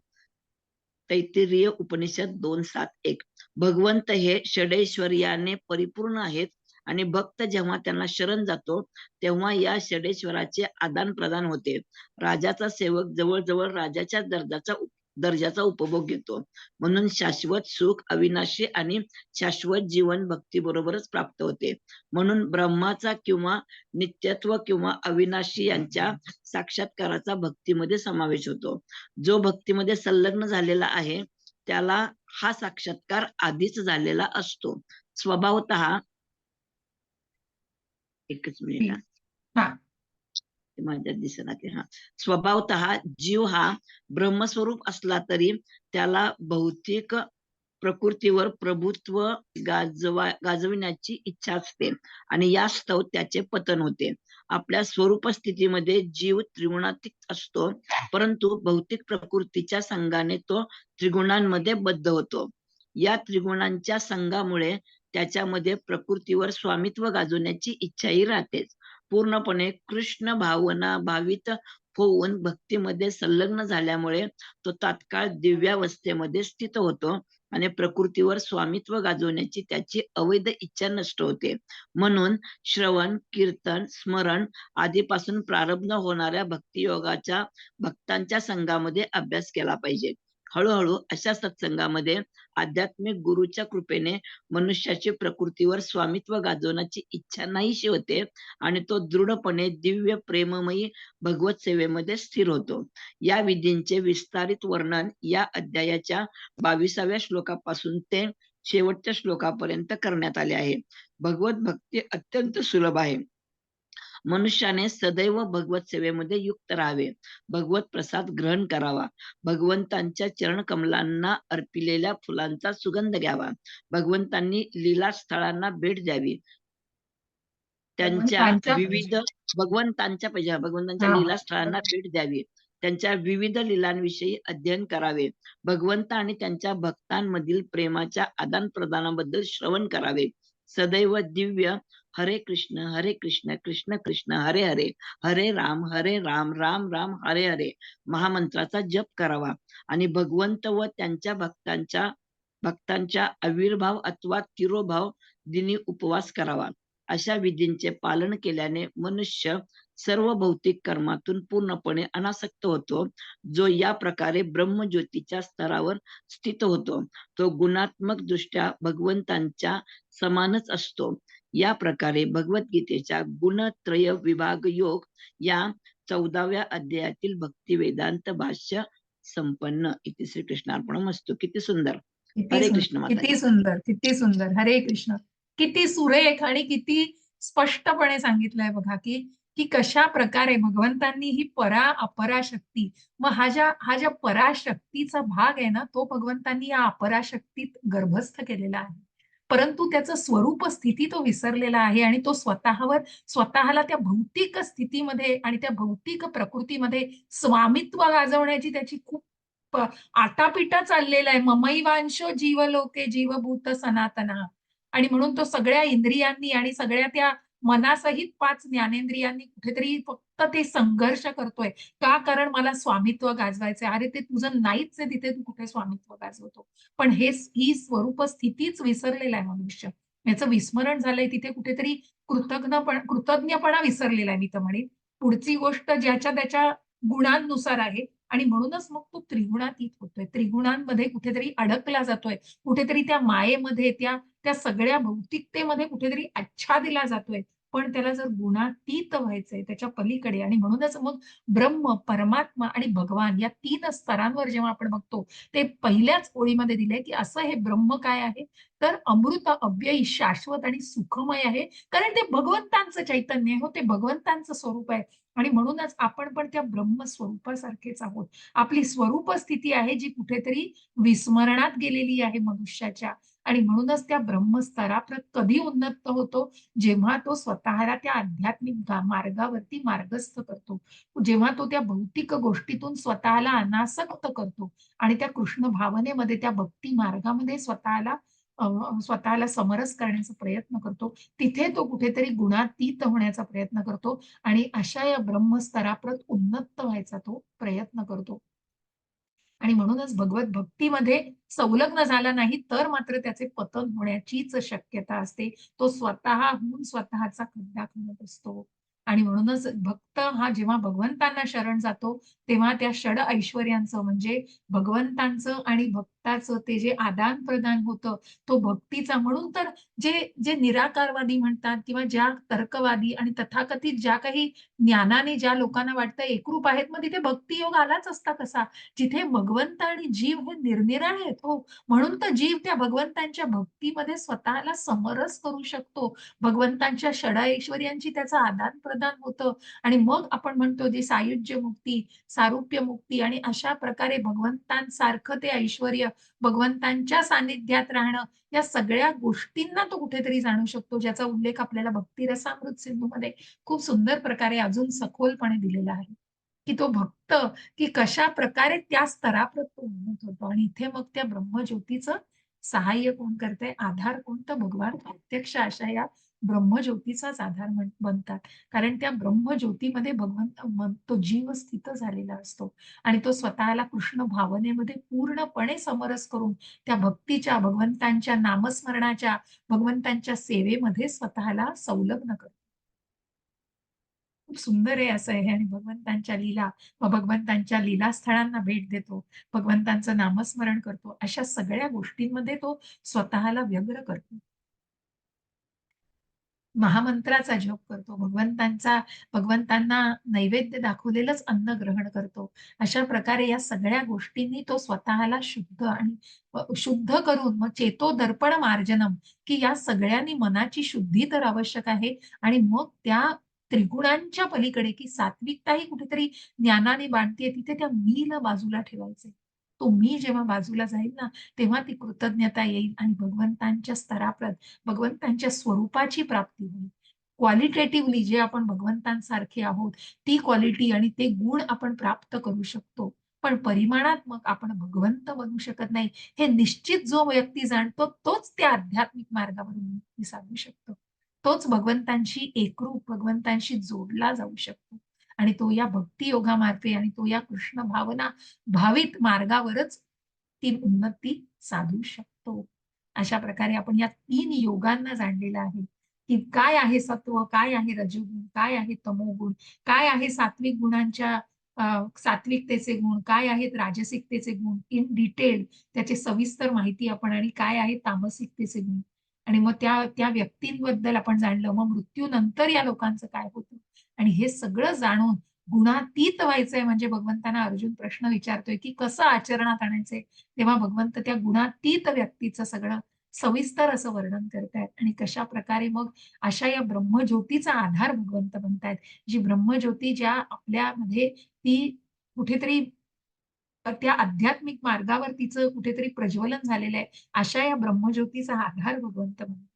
तैत्तिरीय उपनिषद 2:7-1. भगवंत हे षडैश्वर्याने परिपूर्ण आहेत आणि भक्त जेव्हा त्यांना शरण जातो तेव्हा या षडेश्वराचे आदान प्रदान होते. राजाचा सेवक जवळजवळ राजाच्या दर्जाचा उपभोग घेतो. म्हणून शाश्वत सुख, अविनाशी आणि शाश्वत जीवन भक्ती बरोबरच प्राप्त होते. म्हणून ब्रह्माचा किंवा नित्यत्व किंवा अविनाशी यांच्या साक्षात्काराचा भक्तीमध्ये समावेश होतो. जो भक्तीमध्ये संलग्न झालेला आहे त्याला हा साक्षात्कार आधीच झालेला असतो. स्वभावतः एकच मिनिट माझ्या दिसणार हा. स्वभावतः जीव हा ब्रह्मस्वरूप असला तरी त्याला भौतिक प्रकृतीवर प्रभुत्व गाजविण्याची इच्छा असते आणि यास्तव त्याचे पतन होते. आपल्या स्वरूप स्थितीमध्ये जीव त्रिगुणातीत असतो, परंतु भौतिक प्रकृतीच्या संघाने तो त्रिगुणांमध्ये बद्ध होतो. या त्रिगुणांच्या संघामुळे त्याच्यामध्ये प्रकृतीवर स्वामित्व गाजवण्याची इच्छाही राहतेच. पूर्णपणे कृष्ण भावना भावित होऊन भक्तीमध्ये संलग्न झाल्यामुळे तो तात्काळ दिव्यावस्थेमध्ये स्थित होतो आणि प्रकृतीवर स्वामित्व गाजवण्याची त्याची अवैध इच्छा नष्ट होते. म्हणून श्रवण, कीर्तन, स्मरण आदीपासून प्रारंभ होणाऱ्या भक्तियोगाच्या भक्तांच्या संघामध्ये अभ्यास केला पाहिजे. हळूहळू अशा सत्संगामध्ये आध्यात्मिक गुरुच्या कृपेने मनुष्याची प्रकृतीवर स्वामित्व गाजवण्याची इच्छा नाहीशी होते आणि तो दृढपणे दिव्य प्रेममयी भगवत सेवेमध्ये स्थिर होतो. या विधींचे विस्तारित वर्णन या अध्यायाच्या 22व्या श्लोकापासून ते शेवटच्या श्लोकापर्यंत करण्यात आले आहे. भगवत भक्ती अत्यंत सुलभ आहे. मनुष्याने सदैव भगवत सेवेमध्ये युक्त राहावे, भगवत प्रसाद ग्रहण करावा, भगवंतांच्या चरण कमलांना अर्पिलेल्या फुलांचा सुगंध घ्यावा, भगवंतांनी लीला स्थळांना भेट द्यावी, भगवंतांच्या लीला स्थळांना भेट द्यावी, त्यांच्या विविध लीलांविषयी अध्ययन करावे, भगवंत आणि त्यांच्या भक्तांमधील प्रेमाच्या आदान प्रदानाबद्दल श्रवण करावे, सदैव दिव्य हरे कृष्ण कृष्ण कृष्ण हरे हरे, हरे राम राम राम हरे हरे महामंत्राचा जप करावा आणि भगवंत व त्यांच्या भक्तांच्या आविर्भाव अथवा तिरोभाव दिनी उपवास करावा. अशा विधींचे पालन केल्याने मनुष्य सर्व भौतिक कर्मातून पूर्णपणे अनासक्त होतो. जो या प्रकारे ब्रह्मज्योतीच्या स्तरावर स्थित होतो तो गुणात्मक दृष्ट्या भगवंतांच्या समानच असतो. या प्रकारे भगवद्गीतेच्या गुणत्रय विभाग योग या 14व्या अध्यायातील भक्ती वेदांत भाष्य संपन्न. इति श्री कृष्णार्पणमस्तु. किती सुंदर. किती हरे सुंदर, कृष्ण माताजी. किती सुंदर, किती सुंदर. हरे कृष्ण. किती सुरेख आणि किती स्पष्टपणे सांगितलंय बघा की कशा प्रकारे भगवंतांनी ही अपराशक्ती, मग हा ज्या पराशक्तीचा भाग आहे ना, तो भगवंतांनी या अपराशक्तीत गर्भस्थ केलेला आहे. परंतु त्याचं स्वरूप स्थिती तो विसरलेला आहे आणि तो स्वतःला त्या भौतिक स्थितीमध्ये आणि त्या भौतिक प्रकृतीमध्ये स्वामित्व गाजवण्याची त्याची खूप आटापिटा चाललेला आहे. ममैवांशो जीवलोके जीवभूत सनातना. आणि म्हणून तो सगळ्या इंद्रियांनी आणि सगळ्या त्या मनासहित 5 ज्ञानेंद्रियांनी कुठेतरी फक्त ते संघर्ष करतोय. का? कारण मला स्वामित्व गाजवायचंय. अरे ते तुझं नाहीच आहे, तिथे तू कुठे स्वामित्व गाजवतो. पण ही स्वरूप स्थितीच विसरलेला आहे मनुष्य. याचं विस्मरण झालंय. तिथे कुठेतरी कृतज्ञपणा विसरलेला आहे मी तर म्हणेन. पुढची गोष्ट ज्याच्या त्याच्या गुणांनुसार आहे आणि म्हणूनच मग तो त्रिगुणातीत होतोय. त्रिगुणांमध्ये कुठेतरी अडकला जातोय. कुठेतरी त्या मायेमध्ये त्या सगळ्या भौतिकतेमध्ये कुठेतरी आच्छादिला जातोय. पण त्याला जर गुणातीत व्हायचंय त्याच्या पलीकडे, आणि म्हणूनच मग ब्रह्म, परमात्मा आणि भगवान या 3 स्तरांवर जेव्हा आपण बघतो, ते पहिल्याच ओळीमध्ये दिलंय की असं हे ब्रह्म काय आहे, तर अमृत, अव्ययी, शाश्वत आणि सुखमय आहे. कारण ते भगवंतांचं चैतन्य आहे. हो, ते भगवंतांचं स्वरूप आहे. आणि म्हणूनच आपण पण त्या ब्रह्म स्वरूपासारखेच आहोत. आपली स्वरूप स्थिती आहे जी कुठेतरी विस्मरणात गेलेली आहे मनुष्याच्या. आणि म्हणूनच त्या ब्रह्मस्तराप्रत कधी उन्नत होतो, जेव्हा तो स्वतःला त्या आध्यात्मिक मार्गावरती मार्गस्थ करतो, जेव्हा तो त्या भौतिक गोष्टीतून स्वतःला अनासक्त करतो आणि त्या कृष्ण भावनेमध्ये, त्या भक्ती मार्गामध्ये स्वतःला समरस करण्याचा प्रयत्न करतो. तिथे तो कुठेतरी गुणातीत होण्याचा प्रयत्न करतो आणि अशा या ब्रह्मस्तराप्रत उन्नत व्हायचा तो प्रयत्न करतो. आणि म्हणूनच भगवत भक्तीमध्ये संलग्न झाला नाही तर मात्र त्याचे पतन होण्याचीच शक्यता असते. तो स्वतःहून स्वतःचा खड्डा खणत असतो. आणि म्हणूनच भक्त हा जेव्हा भगवंतांना शरण जातो, तेव्हा त्या षड ऐश्वर्यांचं म्हणजे भगवंतांचं आणि भक्ताचं ते जे आदान प्रदान होतं, तो भक्तीचा. म्हणून तर जे जे निराकारवादी म्हणतात किंवा ज्या तर्कवादी आणि तथाकथित ज्या काही ज्ञानाने ज्या लोकांना वाटतं एकरूप आहेत, मग तिथे भक्तियोग आलाच असता कसा, जिथे भगवंत आणि जीव हे निरनिराळे आहेत. हो, म्हणून तर जीव त्या भगवंतांच्या भक्तीमध्ये स्वतःला समरस करू शकतो. भगवंतांच्या षडऐश्वर्यांची त्याचं आदान प्रदान होतं आणि मग आपण म्हणतो जे सायुज्य मुक्ती, सारुप्य मुक्ती आणि अशा प्रकारे भगवंतांसारखं ते ऐश्वर्य, भगवंतांच्या सानिध्यात राहणं, या सगळ्या गोष्टींना तो कुठेतरी जाणू शकतो, ज्याचा उल्लेख आपल्याला भक्ती रसामृत सिंधूमध्ये खूप सुंदर प्रकारे अजून सखोलपणे दिलेला आहे. की तो भक्त की कशा प्रकारे त्या स्तराप्रत तो उन्नत होतो. आणि इथे मग त्या ब्रह्मज्योतीचं सहाय्य कोण करतंय, आधार कोण, तर भगवान प्रत्यक्ष अशा या ब्रह्मज्योतीचाच आधार बनतात. कारण त्या ब्रह्मज्योतीमध्ये तो जीव स्थित झालेला असतो आणि तो स्वतःला कृष्ण भावनेमध्ये पूर्णपणे समरस करून त्या भक्तीच्या, भगवंतांच्या नामस्मरणाच्या, भगवंतांच्या सेवेमध्ये स्वतःला संलग्न करतो. खूप सुंदर आहे असं आहे. आणि भगवंतांच्या लीला, मग भगवंतांच्या लीलास्थळांना भेट देतो, भगवंतांचं नामस्मरण करतो, अशा सगळ्या गोष्टींमध्ये तो स्वतःला व्यग्र करतो. महामंत्राचा जप करतो, भगवंतांना नैवेद्य दाखवलेलंच अन्न ग्रहण करतो. अशा प्रकारे या सगळ्या गोष्टींनी तो स्वतःला शुद्ध करून मग चेतो दर्पण मार्जनम, की या सगळ्यांनी मनाची शुद्धी तर आवश्यक आहे. आणि मग त्या त्रिगुणांच्या पलीकडे की सात्विकता ही कुठेतरी ज्ञानाने बांधते, तिथे त्या मीला बाजूला ठेवायचे. तो मी जेव्हा बाजूला जाईल ना, तेव्हा ती कृतज्ञता येईल आणि भगवंतांच्या स्तराप्रत, भगवंतांच्या स्वरूपाची प्राप्ती होईल. क्वालिटेटिव्हली जे आपण भगवंतांसारखे आहोत, ती क्वालिटी आणि ते गुण आपण प्राप्त करू शकतो. पण परिमाणात्मक आपण भगवंत बनू शकत नाही. हे निश्चित जो व्यक्ती जाणतो तोच त्या आध्यात्मिक मार्गावरून मुक्ती साधू शकतो. तोच भगवंतांशी एकरूप, भगवंतांशी जोडला जाऊ शकतो. आणि तो या भक्ती योगामार्फे आणि तो या कृष्ण भावना भावित मार्गावरच ती उन्नती साधू शकतो. अशा प्रकारे आपण या 3 योगांना जाणलेलं आहे. की काय आहे सत्व, काय आहे रजोगुण, काय आहे तमोगुण, काय आहे सात्विक गुणांच्या सात्विकतेचे गुण, काय आहेत राजसिकतेचे गुण, इन डिटेल त्याची सविस्तर माहिती आपण, आणि काय आहे तामसिकतेचे गुण. आणि मग त्या त्या व्यक्तींबद्दल आपण जाणलं. मग मृत्यूनंतर या लोकांचं काय होतं, आणि हे सगळं जाणून गुणातीत व्हायचंय म्हणजे भगवंतांना अर्जुन प्रश्न विचारतोय की कसं आचरणात आणायचंय. तेव्हा भगवंत त्या गुणातीत व्यक्तीचं सगळं सविस्तर असं वर्णन करतायत, आणि कशा प्रकारे मग अशा या ब्रह्मज्योतीचा आधार भगवंत बनतायत. जी ब्रह्मज्योती ज्या आपल्यामध्ये ती कुठेतरी त्या आध्यात्मिक मार्गावर तिचं कुठेतरी प्रज्वलन झालेलं आहे, अशा या ब्रह्मज्योतीचा आधार भगवंत बनतायत.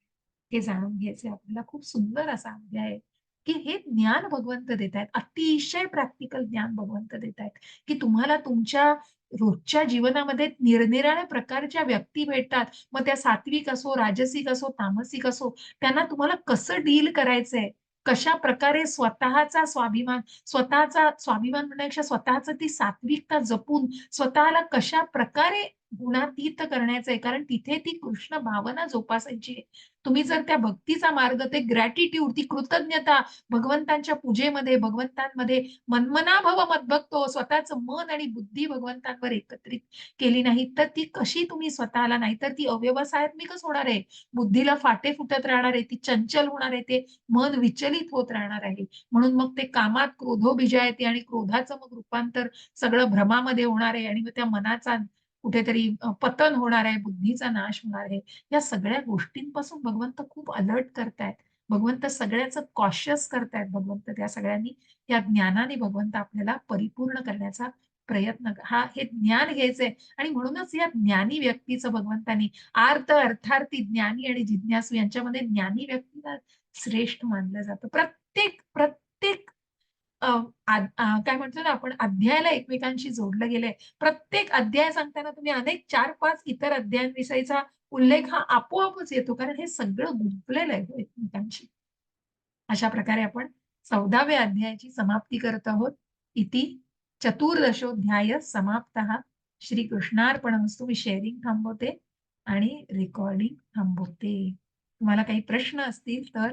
हे जाणून घ्यायचे आपल्याला. खूप सुंदर असा अध्याय आहे की हे ज्ञान भगवंत देत आहेत, अतिशय प्रॅक्टिकल ज्ञान भगवंत देत आहेत, की तुम्हाला तुमच्या रोजच्या जीवनामध्ये निरनिराळ्या प्रकारच्या व्यक्ती भेटतात. मग त्या सात्विक असो, राजसिक असो, तामसिक असो, त्यांना तुम्हाला कसं डील करायचंय, कशा प्रकारे स्वतःचा स्वाभिमान म्हणण्यापेक्षा स्वतःच ती सात्विकता जपून स्वतःला कशा प्रकारे गुणातीत करण्याचंय, कारण तिथे ती कृष्ण भावना जोपासायची आहे. तुम्ही जर त्या भक्तीचा मार्ग, ते ग्रॅटिट्यूड, ती कृतज्ञता भगवंतांच्या पूजेमध्ये, भगवंतांमध्ये मन्मनाभव मद्भक्तो, स्वतःचं मन आणि बुद्धी भगवंतांवर एकत्रित केली नाही, तर ती कशी तुम्ही स्वतःला, नाहीतर ती अव्यवसायात्मिकच होणार आहे. बुद्धीला फाटे फुटत राहणार आहे, ती चंचल होणार आहे, ते मन विचलित होत राहणार आहे. म्हणून मग ते कामात क्रोधोबिजायते, आणि क्रोधाचं मग रूपांतर सगळं भ्रमामध्ये होणार आहे, आणि मग त्या मनाचा कुठेतरी पतन होणार आहे, बुद्धीचा नाश होणार आहे. या सगळ्या गोष्टींपासून भगवंत खूप अलर्ट करतायत. भगवंत सगळ्याचं कॉशियस करतायत. भगवंत त्या सगळ्यांनी या ज्ञानाने भगवंत आपल्याला परिपूर्ण करण्याचा प्रयत्न, हे ज्ञान घ्यायचंय. आणि म्हणूनच या ज्ञानी व्यक्तीचं भगवंतांनी आर्त, अर्थार्थी, ज्ञानी आणि जिज्ञासू यांच्यामध्ये ज्ञानी व्यक्तीला श्रेष्ठ मानलं जातं. प्रत्येक प्रत्येक काय म्हणतो ना आपण, अध्यायाला एकमेकांशी जोडलं गेलंय. प्रत्येक अध्याय सांगताना तुम्ही अनेक 4-5 इतर अध्यायांविषयीचा उल्लेख हा आपोआपच येतो, कारण हे सगळं गुंफलेलं आहे हो एकमेकांशी. अशा प्रकारे आपण 14व्या अध्यायाची समाप्ती करत आहोत. इति चतुर्दशोऽध्याय समाप्तः. श्री कृष्णार्पणमस्तु. मी शेअरिंग थांबवते आणि रेकॉर्डिंग थांबवते. तुम्हाला काही प्रश्न असतील तर